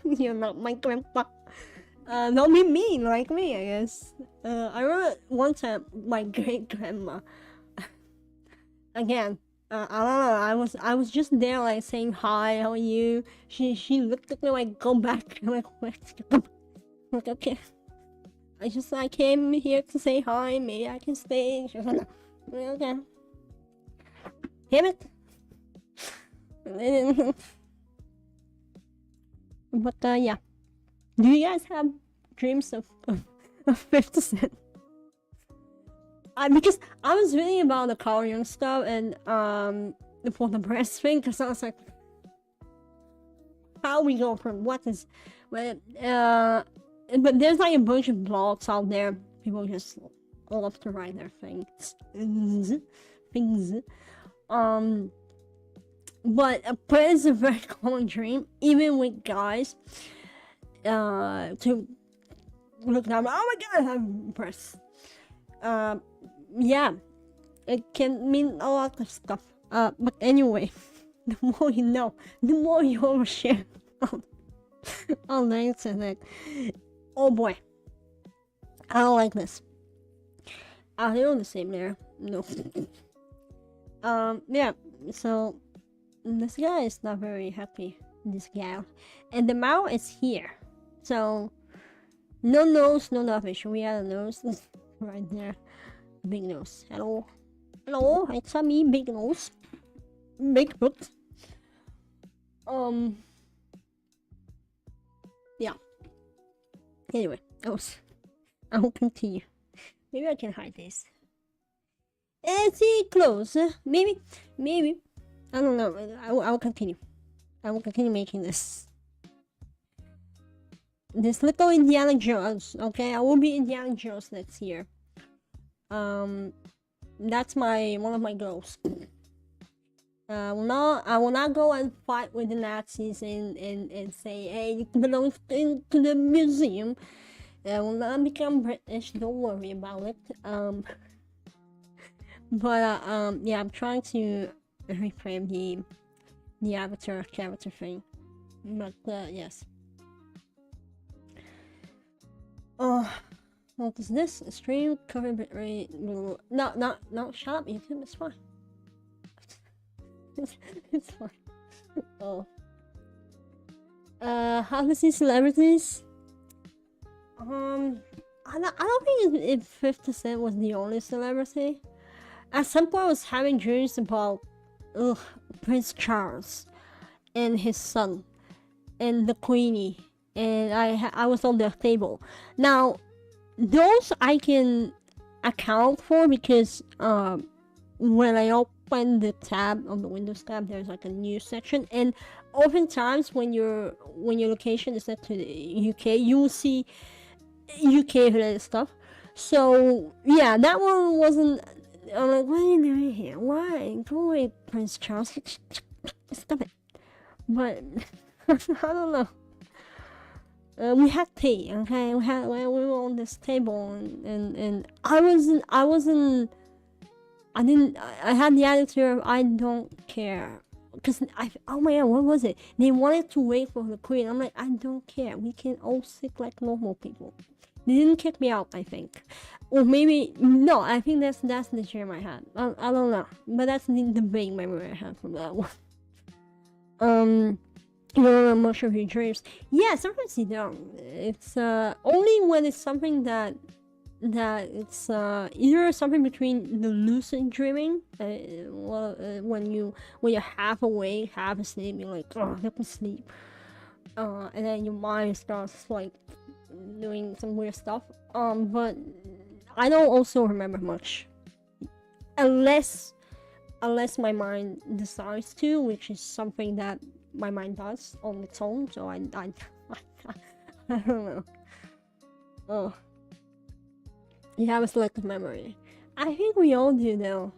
"You're not my grandpa." Don't be mean like me, I guess. I remember one time my great grandma. Again, I don't know. I was just there, like saying hi, how are you? She looked at me like, "Go back." I'm like, "What?" I'm like, "Okay. I came here to say hi. Maybe I can stay." She was like, "Okay." Damn it. But yeah. Do you guys have dreams of 50 Cent? Because I was reading about the Carl Jung stuff and for the breast thing, because I was like, how we go from what is, but there's like a bunch of blogs out there. People just love to write their things. But it's a very common dream, even with guys. To look down, "Oh my god, I have breasts." Yeah, it can mean a lot of stuff. But anyway, the more you know, the more you overshare on the internet. Oh boy, I don't like this. Are they all the same there? No. Yeah. So this guy is not very happy. This gal, and the mouth is here. So no nose, no nothing. Should we add a nose? Right there. Big nose. Hello. It's a me, big nose. Big foot. Yeah. Anyway, I will continue. Maybe I can hide this. See, close. Maybe. I don't know. I will continue. I will continue making this little Indiana Jones. Okay, I will be Indiana Jones next year. That's one of my goals. I will not go and fight with the Nazis and say, "Hey, you belong to the museum." I will not become British. Don't worry about it. But yeah, I'm trying to reframe the Avatar character thing. But yes. What is this? Stream cover bitrate. No, shut up, YouTube. It's fine. It's fine. Oh. How to see celebrities? I don't think if 50 Cent was the only celebrity. At some point, I was having dreams about Prince Charles and his son and the Queenie, and I was on their table. Now, those I can account for because when I open the tab on the Windows tab, there's like a news section, and oftentimes when your location is set to the UK, you will see UK related stuff. So yeah, that one wasn't. I'm like, what are you doing here? Why? Go away, Prince Charles. Stop it. But I don't know. We had tea, okay? We were on this table, and I had the attitude of I don't care. Because oh my god, what was it? They wanted to wait for the queen. I'm like, I don't care. We can all sit like normal people. They didn't kick me out, I think. Or maybe, no, I think that's the dream I had. I don't know. But that's the big memory I had from that one. You remember much of your dreams? Yeah, sometimes you don't. It's only when it's something that it's either something between the lucid dreaming, when you're half awake, half asleep, you're like, oh, let me sleep, and then your mind starts like doing some weird stuff. But I don't also remember much, unless my mind decides to, which is something that my mind does on its own. So I don't know. Oh, you have a selective memory. I think we all do though.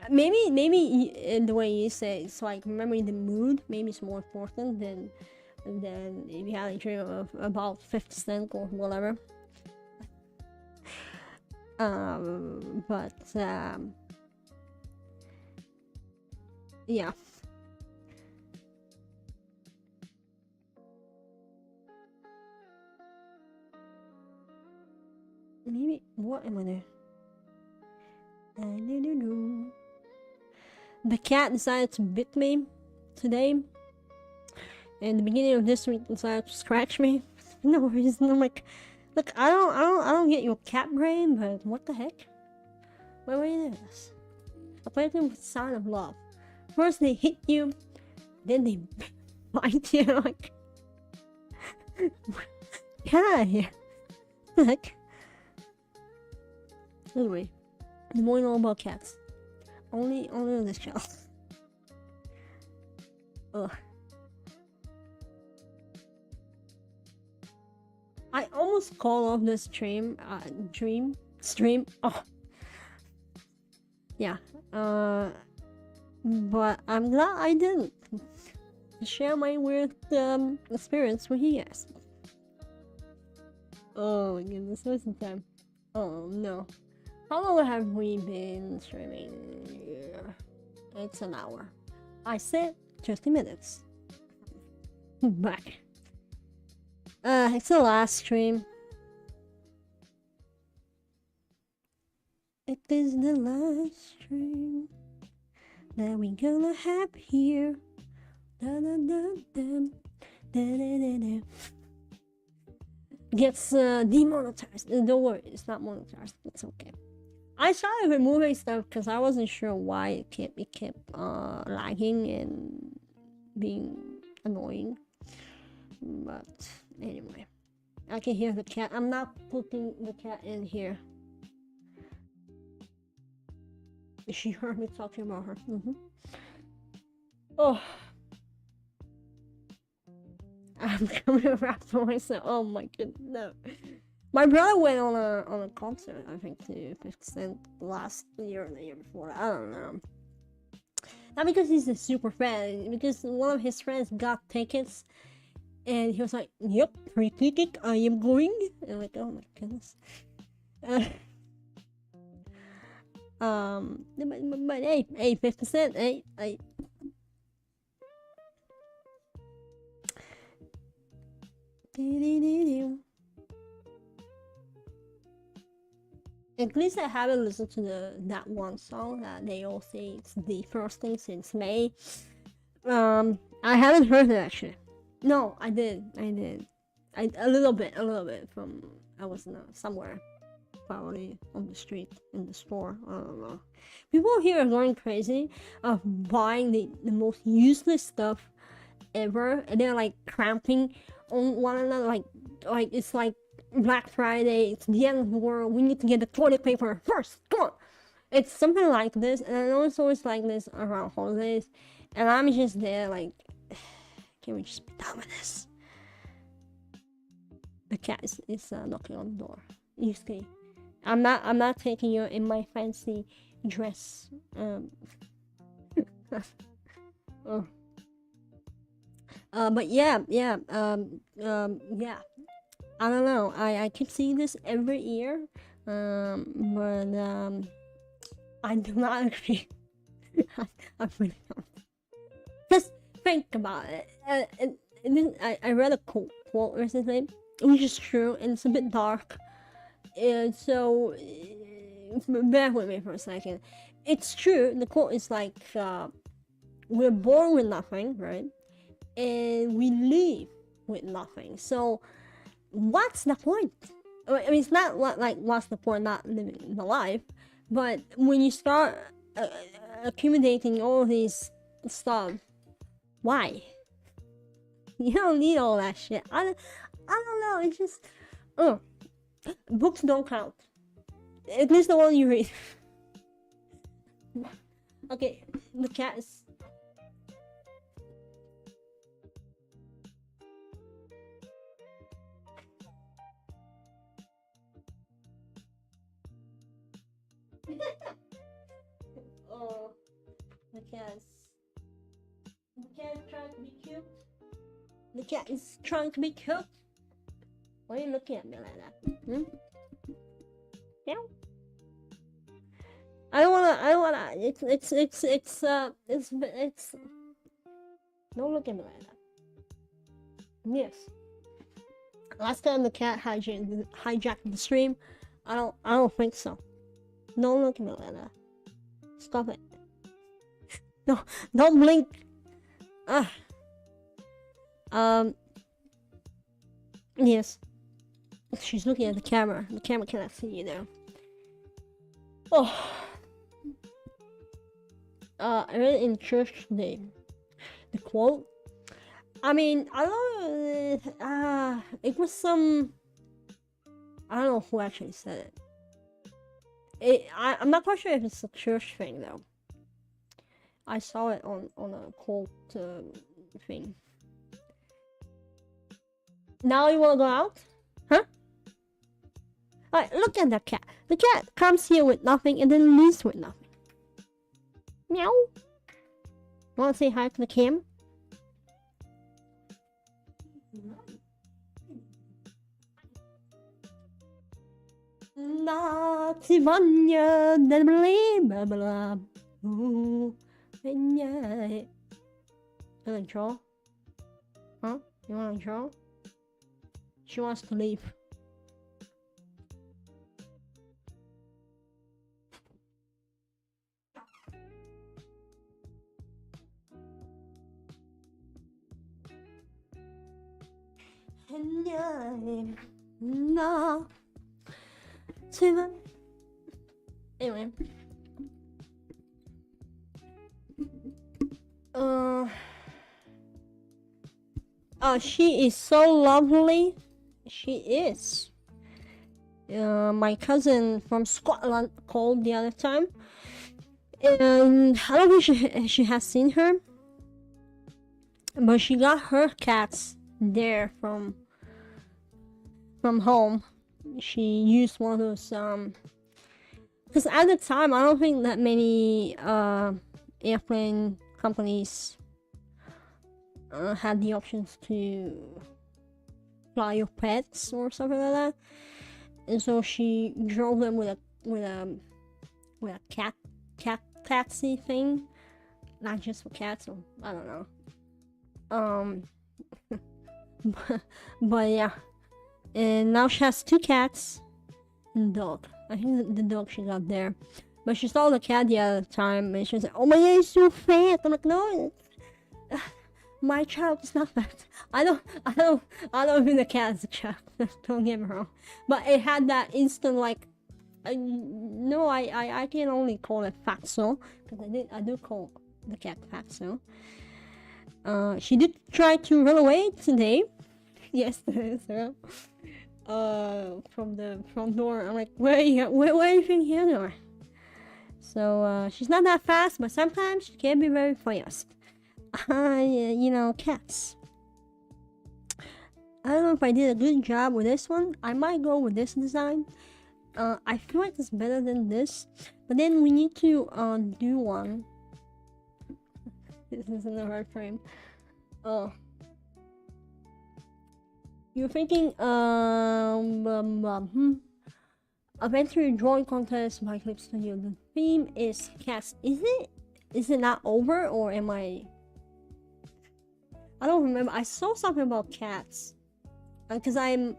Maybe in the way you say it's like remembering the mood. Maybe it's more important than if you had a dream of about 50 Cent or whatever. But yeah. Maybe what am I doing? The cat decided to bit me today. In the beginning of this week, decided to scratch me. No reason. I'm like, look, I don't get your cat brain, but what the heck? Why would you do this? I played them with sign of love. First they hit you, then they bite you. Like, get out of here. Like, anyway, the more you know about cats. Only on this channel. Ugh. I almost call off this stream. Oh, yeah. But I'm glad I didn't share my weird experience with you guys. Oh my goodness, what's the time? Oh no. How long have we been streaming? It's an hour. I said 30 minutes. Bye. It's the last stream. It is the last stream that we gonna have here. Da da da da da da da da. Gets demonetized. Don't worry, it's not monetized. It's okay. I started removing stuff because I wasn't sure why it kept lagging and being annoying. But anyway, I can hear the cat. I'm not putting the cat in here. She heard me talking about her. Oh, I'm coming around for myself. Oh my goodness, no. My brother went on a concert, I think, to 50 Cent last year or the year before. I don't know. Not because he's a super fan, because one of his friends got tickets, and he was like, "Yep, free ticket, I am going." And I'm like, oh my goodness. But hey, 50 Cent, hey. At least I haven't listened to that one song that they all say it's the first thing since May. I haven't heard it actually. No, I did. A little bit from I was somewhere, probably on the street, in the store. I don't know. People here are going crazy of buying the most useless stuff ever, and they're like cramping on one another, like it's like Black Friday, it's the end of the world, we need to get the toilet paper first, come on. It's something like this, and I know it's always like this around holidays, and I'm just there like, can we just be done with this? The cat is knocking on the door. You see, I'm not taking you in my fancy dress. Oh. But yeah. I don't know. I keep seeing this every year. But I do not agree. I really don't. Just think about it. I read a quote recently, which is true, and it's a bit dark. So bear with me for a second. It's true. The quote is like, we're born with nothing, right? And we leave with nothing. So what's the point? I mean, it's not like what's the point not living the life, but when you start accumulating all these stuff, why? You don't need all that shit. I don't know. It's just, books don't count. At least the one you read. Okay, the cat is. Oh, the cat is trying to be cute. The cat is trying to be cute. Why are you looking at me like that? Yeah. I don't wanna. It's. Don't look at me like that. Yes. Last time the cat hijacked the stream, I don't think so. Don't look at me like that. Stop it. No, don't blink. Yes. She's looking at the camera. The camera cannot see you now. Oh. I read in church today. The quote. I mean, I don't know. It was some. I don't know who actually said it. I'm not quite sure if it's a church thing though. I saw it on a quote thing. Now you wanna go out? Huh? Alright, look at the cat. The cat comes here with nothing and then leaves with nothing. Meow. Wanna say hi to the cam? Nativanya blah. Ooh, you wanna draw? Huh? You wanna draw? She wants to leave. Anyway. She is so lovely. She is. My cousin from Scotland called the other time, and I don't think she has seen her, but she got her cats there from home. She used one of those because at the time I don't think that many airplane companies had the options to fly your pets or something like that, and so she drove them with a cat taxi thing, not just for cats. Or I don't know. But yeah, and now she has 2 cats and a dog. I think the dog she got there, but she saw the cat the other time and she was like, "Oh my god, it's so fat." I'm like, "No, my child is not fat." I don't think the cat is a child. Don't get me wrong, but it had that instant like, no, I can only call it fatso because I do call the cat fatso. She did try to run away today. yesterday. So, from the front door, I'm like, where are you think here, Nora? So she's not that fast, but sometimes she can be very fast. You know, cats. I don't know if I did a good job with this one. I might go with this design. I feel like it's better than this, but then we need to do one. This isn't the right frame. You're thinking Adventure Drawing Contest by Clip Studio. The theme is cats. Is it not over, or am I don't remember. I saw something about cats. Because I'm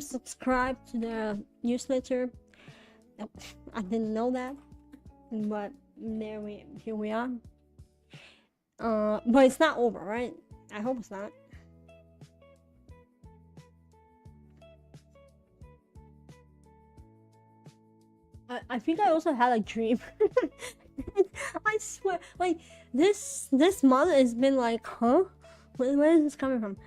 subscribed to the newsletter. I didn't know that, but here we are. But it's not over, right? I hope it's not. I think I also had a dream. I swear, like this month has been like, huh? Where is this coming from?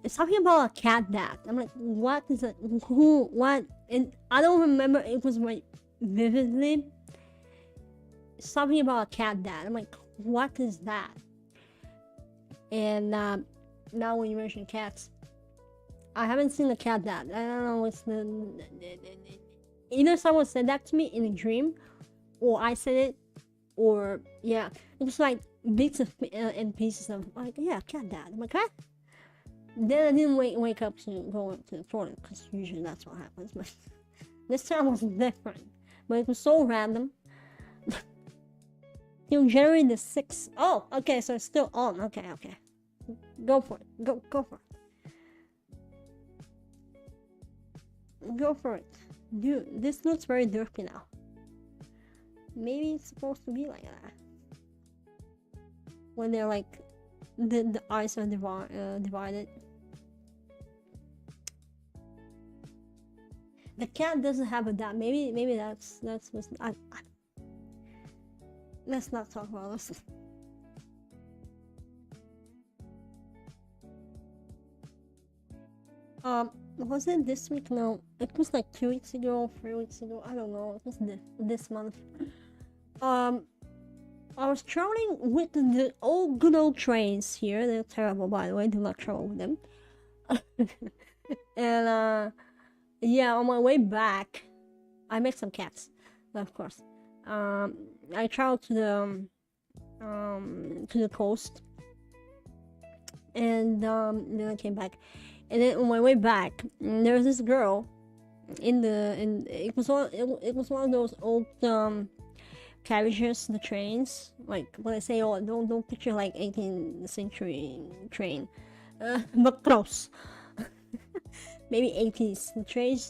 It's talking about a cat dad. I'm like, what is it? Who? What? And I don't remember. It was like vividly something about a cat dad. I'm like, what is that? And now when you mention cats, I haven't seen the cat dad. I don't know what's either someone said that to me in a dream, or I said it, or yeah, it was like bits of and pieces of like, yeah, cat dad. I'm like, what? Then I didn't wake up to go to the toilet, because usually that's what happens. But this time was different. But it was so random. Till January the 6th. Oh, okay, so it's still on. Okay. Go for it. Go for it. Go for it. Dude, this looks very dirty now. Maybe it's supposed to be like that. When they're like, the eyes are divided. The cat doesn't have a dad. Maybe that's what's. Let's not talk about this. Was it this week? No, it was like 2 weeks ago, 3 weeks ago. I don't know. It was this month. I was traveling with the good old trains here. They're terrible, by the way. Do not travel with them. And yeah, on my way back, I met some cats, of course. I traveled to the coast, and then I came back. And then on my way back, there was this girl it was one of those old carriages, the trains. Like when I say old, don't picture like 18th century train, but close. Maybe 80s.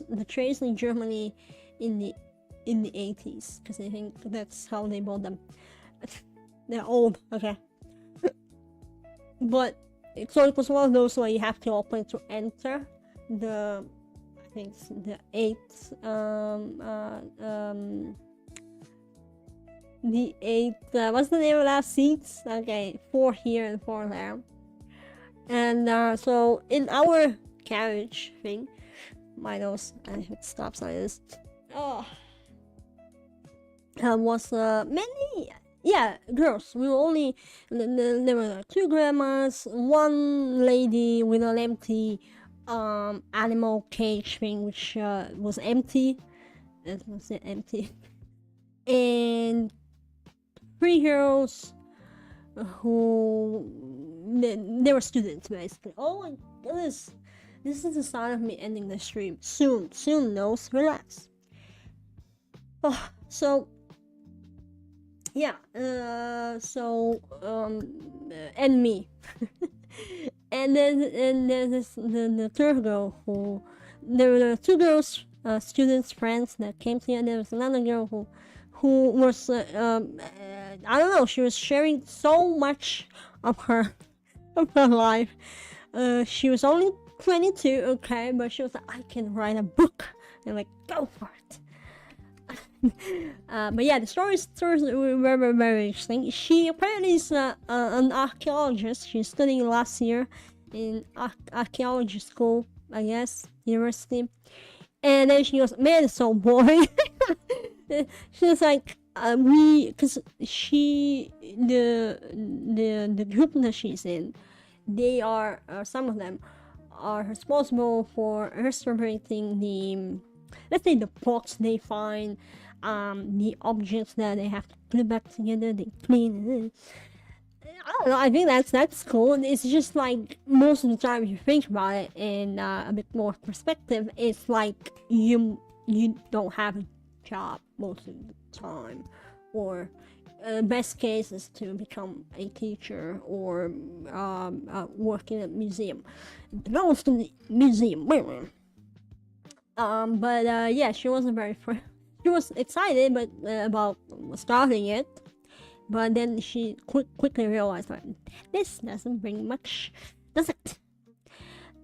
The trains in Germany in the 80s, because I think that's how they built them. They're old, okay. But so it was one of those where you have to open to enter the, I think it's the 8th what's the name of that seats? Okay, 4 here and 4 there. And so in our carriage thing, my nose, I hit stop sign is was many girls. We were only there were like 2 grandmas, 1 lady with an empty animal cage thing, which was empty. It was empty. And 3 girls who they were students basically. Oh my goodness, this is the sign of me ending the stream soon. Nose, relax. So yeah, and me. and then there's the 3rd girl who, there were 2 girls, students, friends that came to me, and there was another girl who was I don't know, she was sharing so much of her life. She was only 22, okay, but she was like, I can write a book. And I'm like, go for it. But yeah, the stories were very, very interesting. She apparently is an archaeologist. She's studying last year in archaeology school, I guess, university. And then she goes, man, it's so boring. She was like, because the group that she's in, they are, some of them are responsible for restorating the, let's say, the pots they find, the objects that they have to put back together, they clean. I don't know. I think that's cool. It's just like most of the time, if you think about it in a bit more perspective, it's like you don't have a job most of the time, or best case is to become a teacher or work in a museum. Belongs to the museum. But yeah, she wasn't very. She was excited, but about starting it. But then she quickly realized that this doesn't bring much, does it?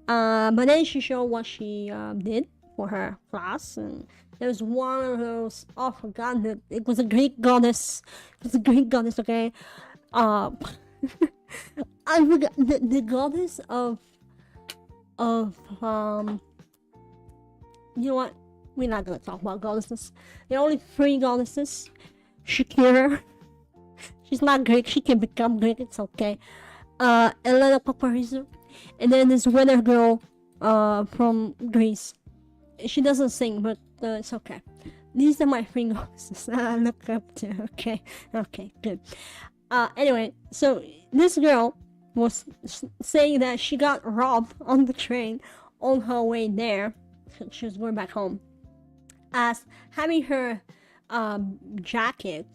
But then she showed what she did for her class, and there was one of those. Oh, I forgot it was a Greek goddess. It was a Greek goddess, okay? I forgot the goddess of you know what? We're not gonna talk about goddesses. There are only 3 goddesses. Shakira. She's not Greek. She can become Greek. It's okay. Elena Paparizou, and then this weather girl, from Greece. She doesn't sing, but it's okay. These are my 3 goddesses I look up to. Okay, good. Anyway, so this girl was saying that she got robbed on the train on her way there. She was going back home, as having her jacket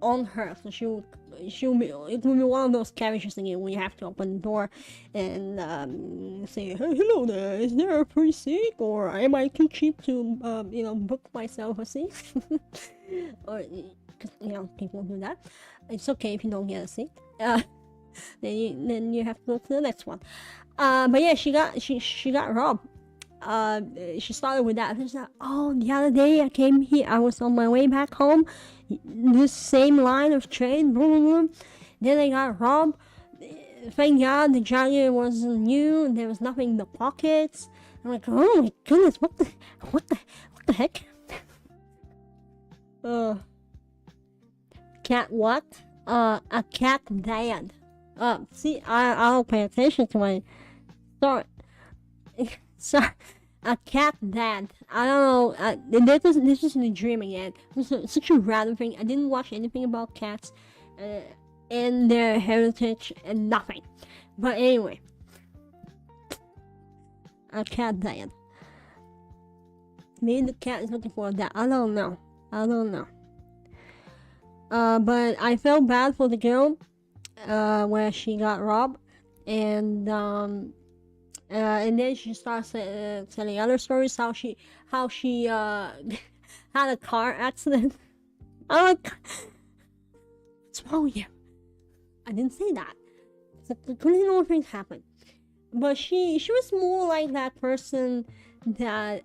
on her, so she'll be, it will be one of those carriages thingy when you have to open the door and say, hey, hello there, is there a free seat, or am I too cheap to book myself a seat? Or people do that. It's okay if you don't get a seat. Then you have to go to the next one. But yeah, she got robbed. She started with that. She's like, oh, the other day I came here, I was on my way back home, this same line of train, boom, boom, then I got robbed. Thank God the jacket wasn't new, and there was nothing in the pockets. I'm like, oh my goodness, what the heck? Cat what? A cat died. See, I'll pay attention to my story. Sorry, a cat died. I don't know. This is me dreaming again. This is such a random thing. I didn't watch anything about cats and their heritage and nothing. But anyway, a cat died. Maybe the cat is looking for that. I don't know. But I felt bad for the girl where she got robbed, and then she starts telling other stories, how she had a car accident. I'm like, what's wrong with you? I didn't say that. So completely normal things happen. But she was more like that person that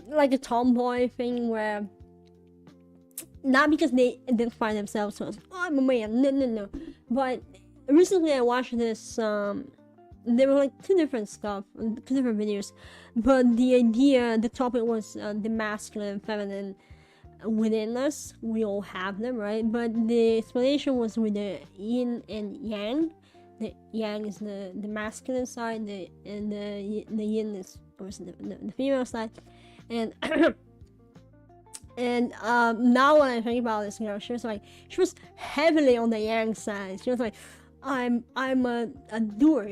like a tomboy thing, where not because they identify themselves as, oh, I'm a man, no. But recently I watched this there were like two different videos, but the topic was the masculine and feminine within us. We all have them, right? But the explanation was with the yin and yang. The yang is the masculine side, and the yin is, of course, the female side. And and now when I think about this, she was heavily on the yang side. She was like, I'm a doer,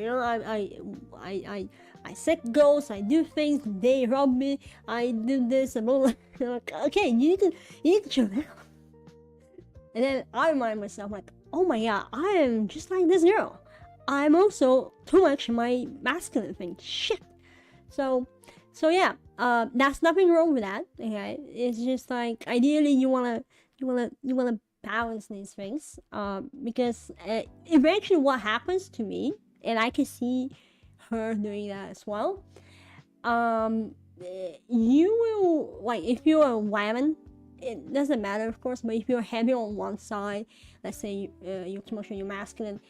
I set goals, I do things, they rob me, I do this, and all. Like, okay, you need to chill down. And then I remind myself, like, oh my god, I am just like this girl. I'm also too much in my masculine thing. Shit. So yeah, that's nothing wrong with that. Okay, it's just like, ideally you wanna balance these things, because eventually what happens to me, and I can see her doing that as well, you will, like, if you're a woman, it doesn't matter, of course, but if you're heavy on one side, let's say you're too much on your masculine,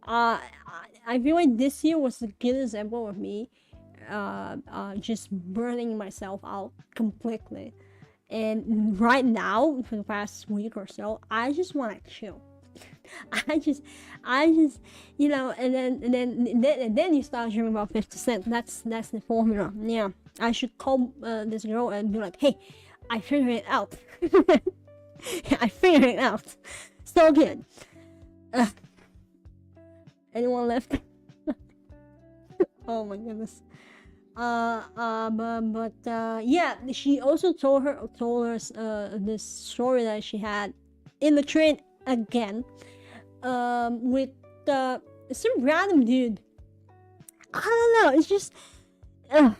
I feel like this year was a good example of me just burning myself out completely. And right now, for the past week or so, I just want to chill. I just, I just, and then you start dreaming about 50 Cent. That's the formula. Yeah, I should call this girl and be like, hey, I figured it out. I figured it out. So good. Uh, anyone left? Oh my goodness. Yeah, she also told us this story that she had in the train again, with some random dude. I don't know. It's just, uh,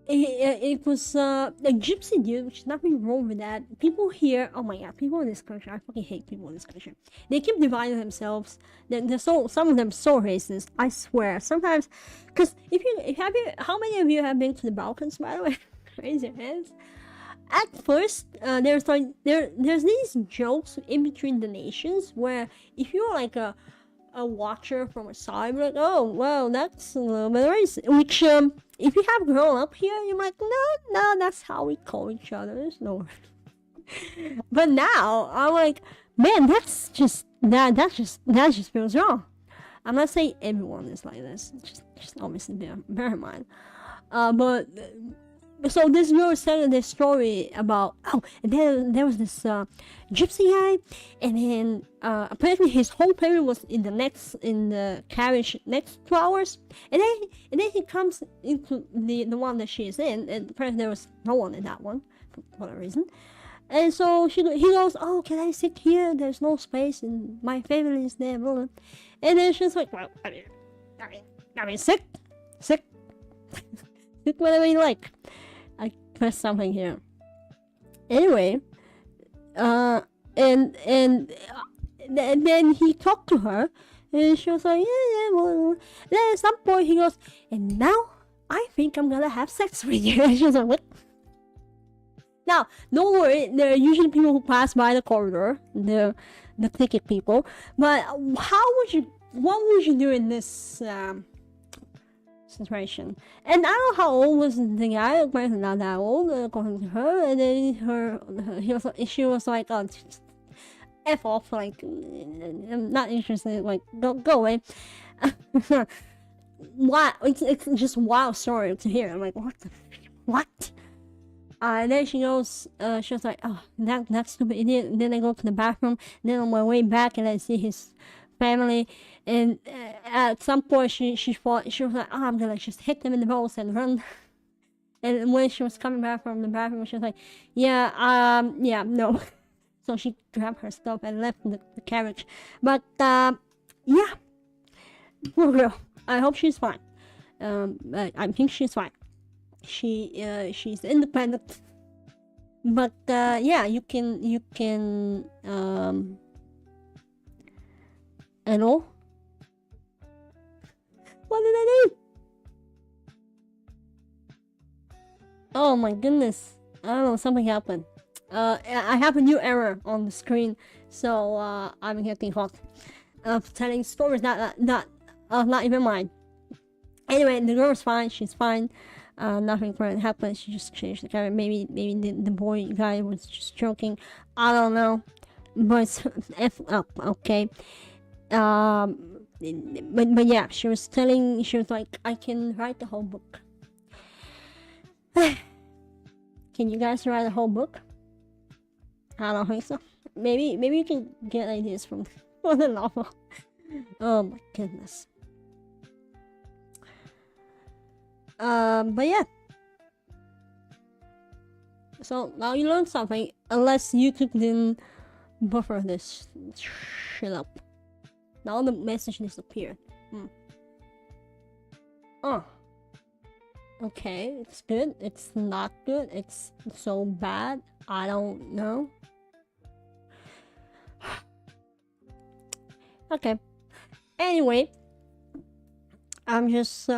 it was a gypsy dude, which is nothing wrong with that. People here, oh my god, people in this country, I fucking hate people in this country. They keep dividing themselves. They're so, some of them so racist. I swear. Sometimes, because how many of you have been to the Balkans, by the way? Raise your hands. At first, there's these jokes in between the nations where if you're like a watcher from a side, like, oh well, that's a little bit racist. Which if you have grown up here, you're like, no, that's how we call each other. There's no. But now I'm like, man, that just feels wrong. I'm not saying everyone is like this. Just obviously bear in mind. But so this girl was telling this story about, oh, and then there was this gypsy guy, and then apparently his whole family was in the carriage next 2 hours, and then he comes into the one that she is in, and apparently there was no one in that one for whatever reason. And so he goes, oh, can I sit here? There's no space, and my family is there. Blah, blah. And then she's like, well, I mean, sit, sit whatever you like. I pressed something here. Anyway, and then he talked to her, and she was like, yeah, well. Then at some point he goes, and now I think I'm gonna have sex with you. And she was like, what? Now, don't worry, there are usually people who pass by the corridor, the ticket people. But what would you do in this situation? And I don't know how old was the guy. Apparently not that old, according to her. And then she was like, oh, F off, like, I'm not interested, like, go away. What? It's just a wild story to hear. I'm like, what? And then she goes, she was like, oh, that stupid idiot. And then I go to the bathroom. And then on my way back, and I see his family. And at some point, she was like, oh, I'm gonna just hit them in the balls and run. And when she was coming back from the bathroom, she was like, yeah, no. So she grabbed her stuff and left the carriage. But yeah, poor girl. I hope she's fine. I think she's fine. She's independent, but yeah, you can and all. What did I do? Oh my goodness, I don't know, something happened. I have a new error on the screen, so I'm getting hot telling stories not even mine. Anyway, the girl's fine, she's fine. Nothing important happened. She just changed the camera. Maybe the boy guy was just joking. I don't know. But it's F up, okay. But yeah, she was like, I can write the whole book. Can you guys write a whole book? I don't think so. Maybe you can get ideas from the novel. Oh my goodness. But yeah. So now you learned something, unless YouTube didn't buffer this shit up. Now the message disappeared. Oh. Okay, it's good, it's not good, it's so bad, I don't know. Okay. Anyway, I'm just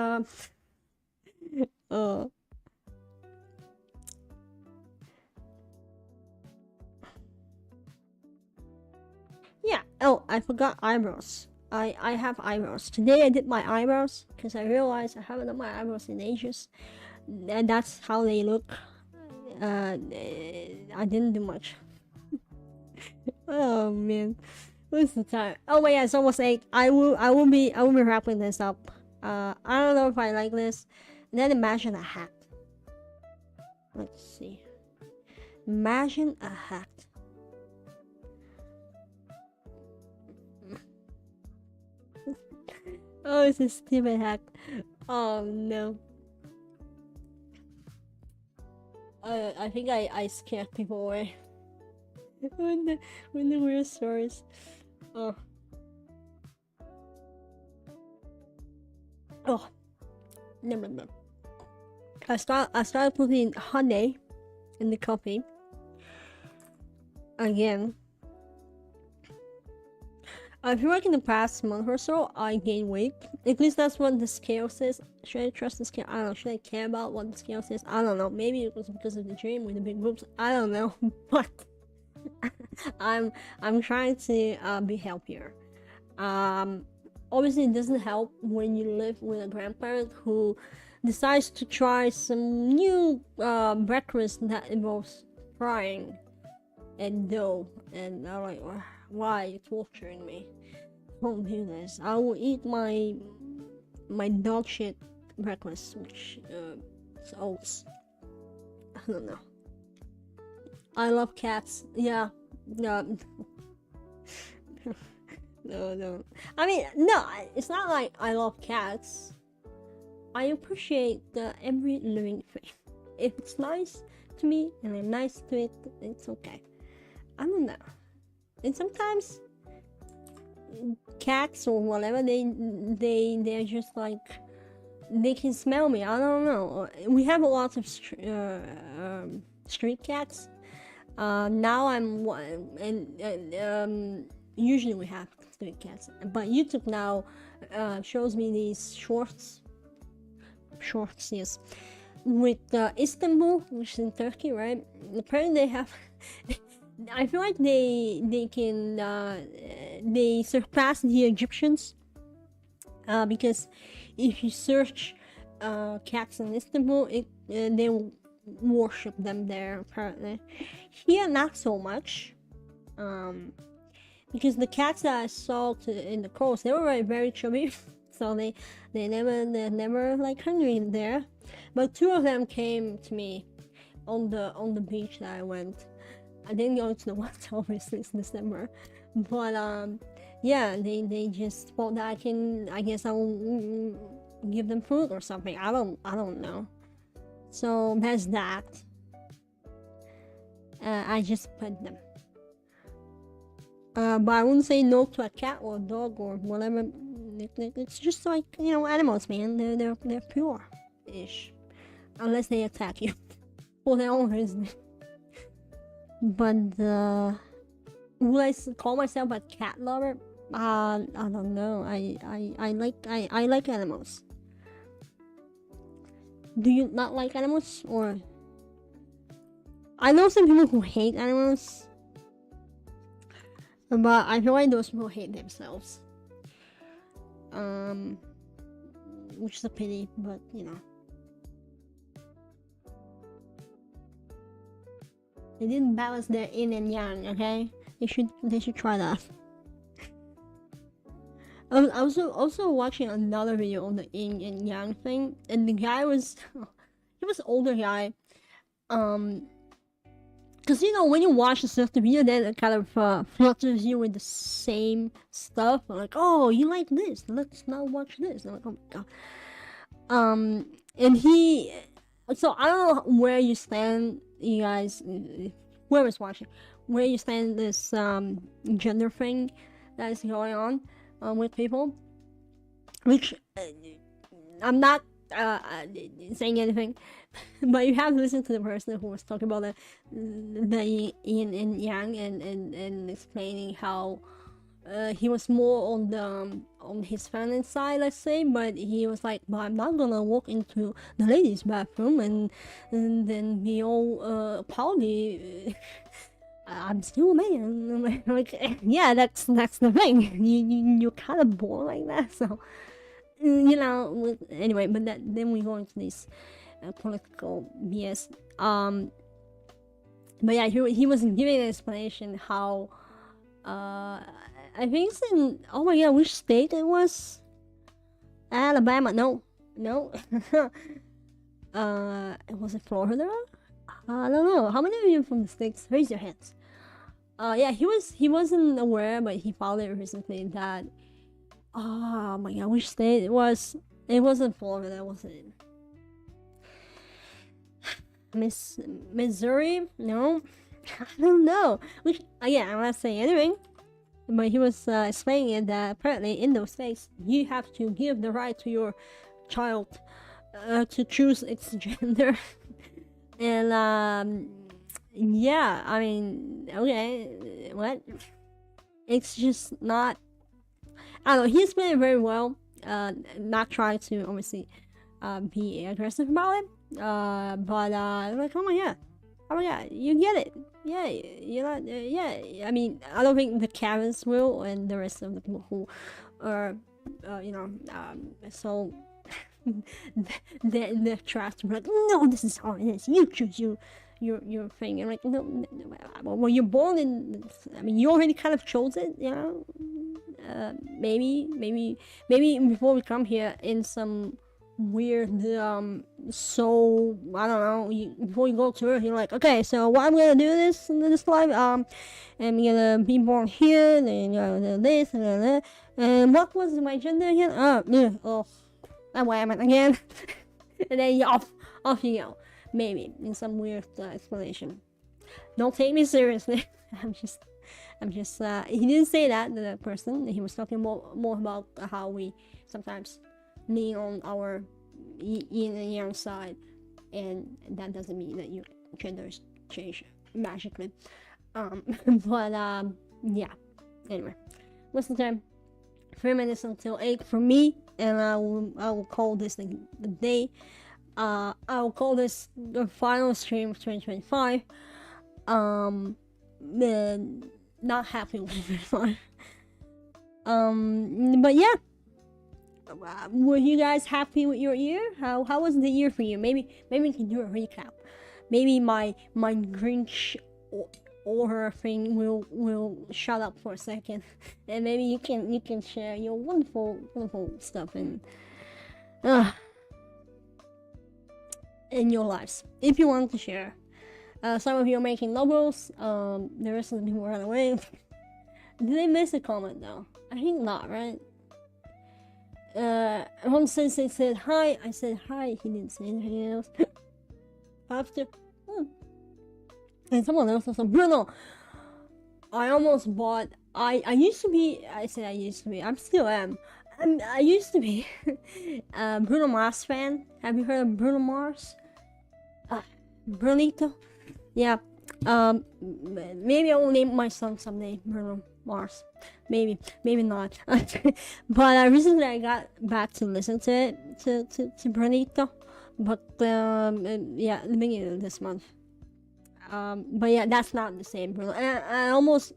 yeah. Oh, I forgot eyebrows. I have eyebrows. Today I did my eyebrows because I realized I haven't done my eyebrows in ages, and that's how they look. I didn't do much. Oh man, what's the time? Oh wait, yeah, it's almost 8. I will be wrapping this up. I don't know if I like this. And then imagine a hat. Let's see. Imagine a hat. Oh, it's a stupid hat. Oh no. I think I scared people away when the weird stories. Oh. Oh. Never mind. I started putting honey in the coffee. Again. I feel like in the past month or so, I gained weight. At least that's what the scale says. Should I trust the scale? I don't know. Should I care about what the scale says? I don't know. Maybe it was because of the gym with the big boobs. I don't know. But I'm trying to be healthier. Obviously, it doesn't help when you live with a grandparent who decides to try some new breakfast that involves frying and dough, and I'm like, why are you torturing me? Don't do this. I will eat my dog shit breakfast, which is oats. I don't know. I love cats. Yeah. No. No. I mean, no. It's not like I love cats. I appreciate every living thing. If it's nice to me and I'm nice to it, it's okay. I don't know. And sometimes cats or whatever, they're just like, they can smell me. I don't know. We have a lot of street cats. Now I'm one, and usually we have street cats, but YouTube now shows me these shorts, yes, with Istanbul, which is in Turkey, right? Apparently they have. I feel like they can they surpass the Egyptians because if you search cats in Istanbul, they will worship them there. Apparently, here not so much, because the cats that I saw in the coast, they were very chubby, so they're never like hungry there. But 2 of them came to me on the beach that I went. I didn't go to the water, obviously, it's December, but yeah, they just thought that I guess I will give them food or something. I don't know. So that's that. I just pet them. But I wouldn't say no to a cat or a dog or whatever. It's just like, animals, man. They're pure-ish, unless they attack you for their own reason. But would I call myself a cat lover? I don't know. I like animals. Do you not like animals? Or I know some people who hate animals, but I feel like those people hate themselves. Which is a pity, but they didn't balance their yin and yang. Okay, they should try that. I was also watching another video on the yin and yang thing, and the guy was he was an older guy. Because when you watch the video, then it kind of flutters you with the same stuff. Like, oh, you like this? Let's now watch this. And I'm like, oh my god. And he. So I don't know where you stand, you guys, whoever's watching, where you stand this gender thing that is going on with people. Which I'm not saying anything, but you have to listen to the person who was talking about the yin and yang and explaining how he was more on his feminine side, let's say, but he was like, but I'm not gonna walk into the ladies' bathroom and then be all pouty. I'm still a man. Like, yeah, that's the thing. You're kind of born like that. So, anyway, but then we go into this political BS. But yeah, he was giving an explanation how I think it's in, oh my god, which state it was? Alabama? No, no. Was it Florida? I don't know. How many of you from the states? Raise your hands. Yeah, he wasn't aware, but he found it recently that, oh my god, which state it was? It wasn't Florida, was it? Missouri? No, I don't know. Which again, I'm not saying anything, but he was explaining it that apparently in those states you have to give the right to your child to choose its gender, and yeah, I mean, okay, what? It's just not. I don't know. He explained it very well. Not trying to obviously be aggressive about it. But like, oh my god, you get it. Yeah, you're not. Yeah, I mean, I don't think the Karens will, and the rest of the people who are, so they're trapped to be like, no, this is how it is. You choose your thing. And like, no, well, you're born in. I mean, you already kind of chose it, you know. Maybe before we come here in some weird so I don't know, before you go to Earth you're like, okay, so what I'm gonna do this in this life, I'm gonna be born here, and this and that, and what was my gender again? Oh, and why am I again? And then you off you go, maybe in some weird explanation. Don't take me seriously. I'm just he didn't say that to the person. He was talking more about how we sometimes lean on our yin and yang side, and that doesn't mean that your gender is changed magically. But yeah. Anyway, what's the time? 3 minutes until 8 for me, and I will call this the day. I will call this the final stream of 2025. Not happy with 2025. But yeah. Were you guys happy with your year? How was the year for you? Maybe we can do a recap. Maybe my Grinch or thing will shut up for a second, and maybe you can share your wonderful stuff in your lives if you want to share. Some of you are making logos. The rest of the people ran away. Did they miss a comment though? I think not, right? One said hi. I said hi. He didn't say anything else. After, and someone else said, Bruno, I almost bought. I used to be. I said I used to be. I still am. I used to be Bruno Mars fan. Have you heard of Bruno Mars? Brunito. Yeah. Maybe I will name my son someday Bruno Mars. Maybe not. But recently I got back to listen to it, to Brunito. But yeah, the beginning of this month. But yeah, that's not the same Bruno. And I almost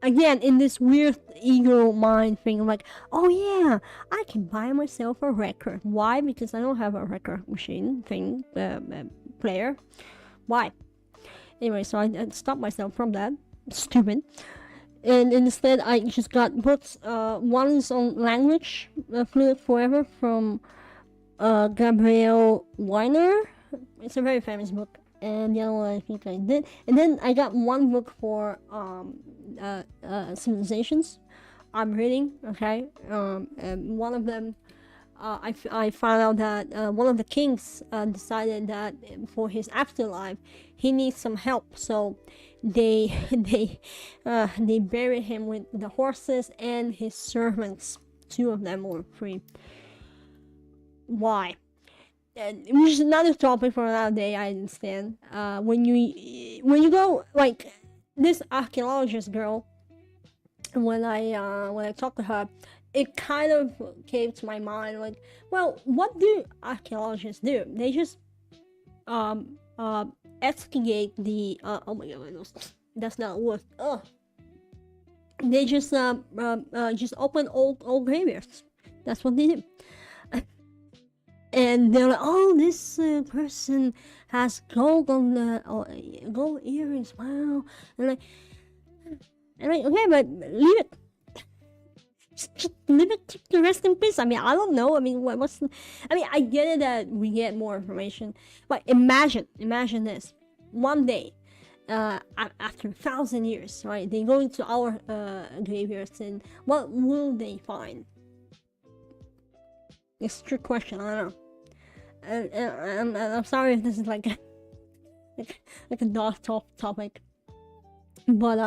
again in this weird ego mind thing, I'm like, oh yeah, I can buy myself a record. Why? Because I don't have a record machine thing player. Why? Anyway, so I stopped myself from that. Stupid. And instead, I just got books. One is on language, Fluid Forever, from Gabriel Weiner. It's a very famous book. And the other one I think I did. And then I got one book for civilizations. I'm reading, okay? And one of them, I found out that one of the kings decided that for his afterlife he needs some help, so they buried him with the horses and his servants. 2 of them were free. Why? Which is another topic for another day. I understand. When you go, like this archaeologist girl, when I talked to her, it kind of came to my mind, like, well, what do archaeologists do? They just excavate the oh my god, That's not worth. Oh, they just open old graveyards. That's what they do. And they're like, oh, this person has gold on the gold earrings. Wow. And like, okay, but leave it. Just leave it to the rest in peace. I mean, I don't know. I mean, what's? I mean, I get it that we get more information, but imagine this. One day, after 1,000 years, right? They go into our graveyards, and what will they find? It's a trick question. I don't know. And I'm sorry if this is like like a dark topic, but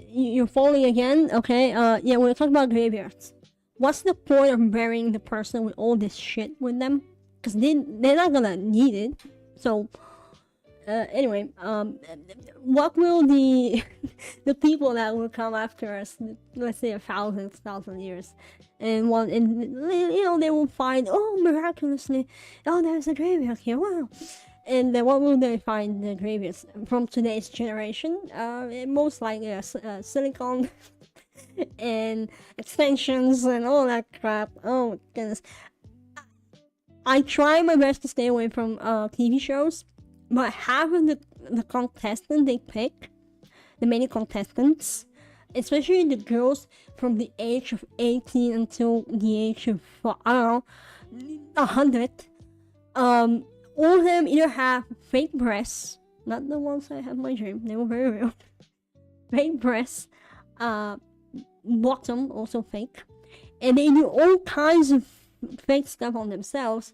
you're falling again. Okay. Yeah, we're talking about graveyards. What's the point of burying the person with all this shit with them? Because they're not gonna need it. So anyway, what will the the people that will come after us, let's say 1,000 years, and they will find, oh, miraculously, oh, there's a graveyard here, wow. And then what will they find the graveyards from today's generation? Most likely silicon and extensions and all that crap. Oh my goodness. I try my best to stay away from TV shows, but half of the contestants they pick, the many contestants, especially the girls from the age of 18 until the age of, I don't know, 100, all of them either have fake breasts, not the ones I have in my dream, they were very real, fake breasts, bottom also fake, and they do all kinds of fake stuff on themselves,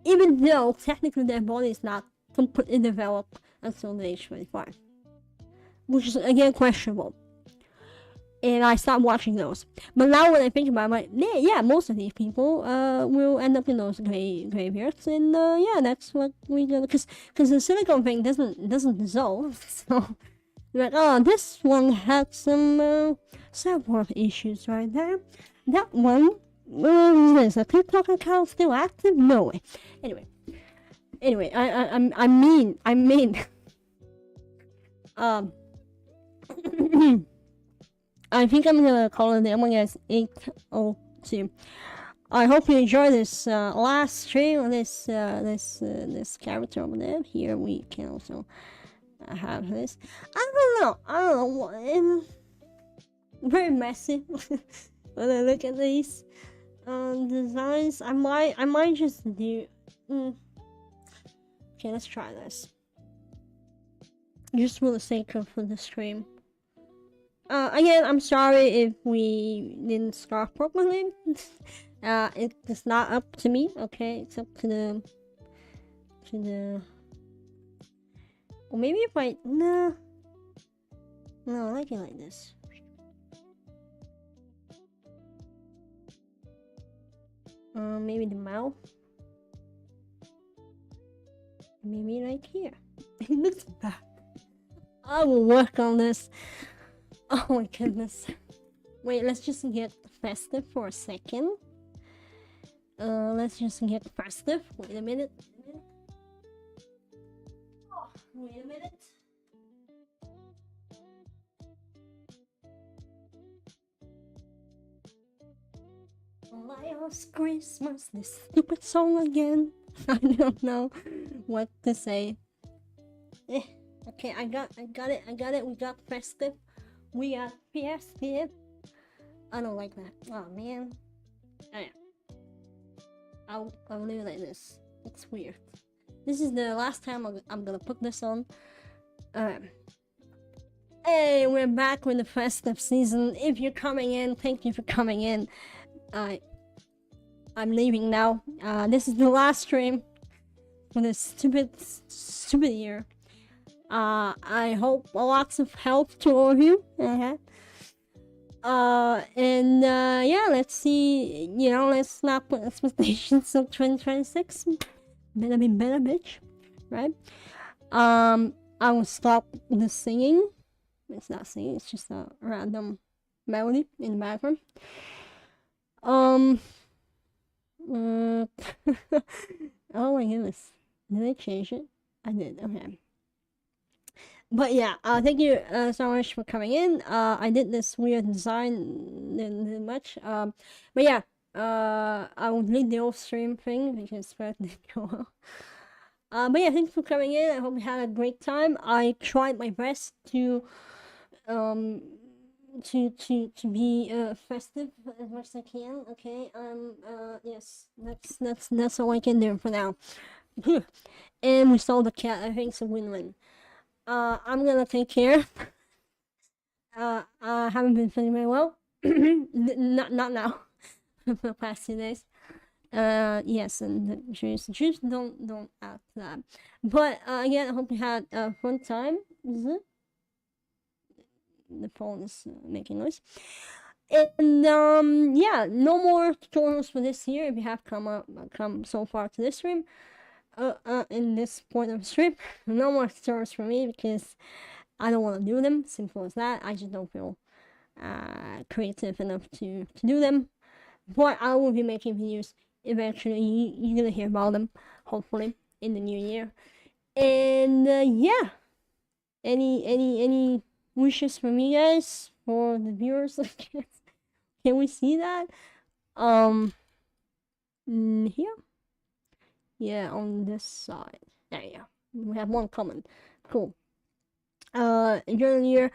even though technically their body is not completely developed until the age 25, which is again questionable. And I stopped watching those. But now when I think about it, I'm like, yeah, most of these people will end up in those graveyards, and yeah, that's what we do. Because the silicone thing doesn't dissolve, so like, oh, this one had some self-worth issues right there. That one, is a TikTok account still active? No way. Anyway, I mean, I think I'm gonna call it Among Us 802. I hope you enjoy this last stream of this character over there. Here we can also have this. I don't know. Very messy. When I look at these designs, I might just do. Okay, let's try this. Just for the sake of the stream. Again, I'm sorry if we didn't start properly. It's not up to me, okay? It's up to the. Or maybe if I no, I like it like this. Maybe the mouth. Maybe right here. It looks bad. I will work on this. Oh my goodness. Wait, let's just get festive for a second. Let's just get festive. Wait a minute. Oh, wait a minute. Last Christmas, this stupid song again. I don't know what to say. Okay, I got it. We got festive. We got festive. I don't like that. Oh man. Oh, yeah. I'll leave it like this. It's weird. This is the last time I'm gonna put this on. Hey, we're back with the festive season. If you're coming in, thank you for coming in. I'm leaving now. This is the last stream for this stupid year. I hope lots of health to all of you. Yeah, let's see. Let's not put expectations of 2026. Better be better, bitch. Right? I will stop the singing. It's not singing. It's just a random melody in the background. Oh my goodness. Did I change it? I did. Okay. But yeah, thank you so much for coming in. I did this weird design, didn't much. But yeah, I will delete the off stream thing because that didn't go well. But yeah, thanks for coming in. I hope you had a great time. I tried my best um to be festive as much as I can. Okay. Yes, that's all I can do for now. And we saw the cat. I think it's a win-win. I'm gonna take care. I haven't been feeling very well. Not now. For the past 2 days. Yes, and the juice. Don't act that. But again, I hope you had a fun time. The phone is making noise. And yeah, no more tutorials for this year. If you have come so far to this stream, in this point of the stream, no more tutorials for me because I don't want to do them. Simple as that. I just don't feel creative enough to do them. But I will be making videos eventually. You're gonna hear about them, hopefully, in the new year. And yeah, any wishes from you guys for the viewers? Can we see that? Here, yeah, on this side. There you go. We have one comment. Cool. Enjoy the new year.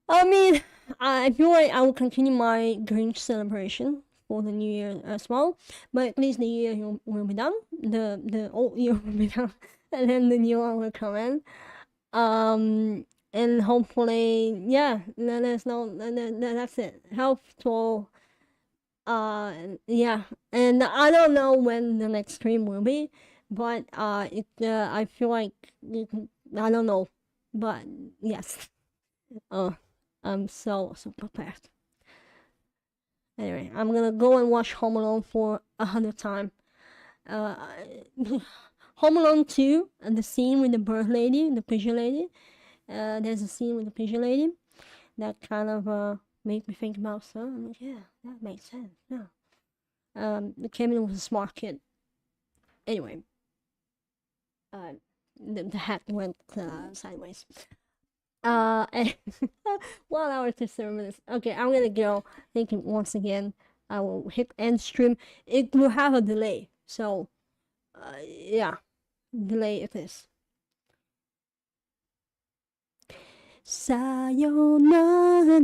I mean, I feel like I will continue my Grinch celebration for the new year as well. But at least the year will be done. The old year will be done, and then the new one will come in. And hopefully, yeah, let us know. That's it. Health to all. Yeah, and I don't know when the next stream will be, but I feel like I don't know, but yes. I'm so prepared. Anyway, I'm gonna go and watch Home Alone for 100th time. Uh, Home Alone 2, and the scene with the bird lady, the pigeon lady. There's a scene with the pigeon lady that kind of made me think about stuff. I'm like, yeah, that makes sense. Yeah. The Kevin was a smart kid. Anyway, the hat went sideways. And 1 hour 7 minutes. Okay, I'm gonna go. Thank you once again. I will hit end stream. It will have a delay, so yeah, delay it is. Sayonara.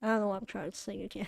I don't know what I'm trying to sing again.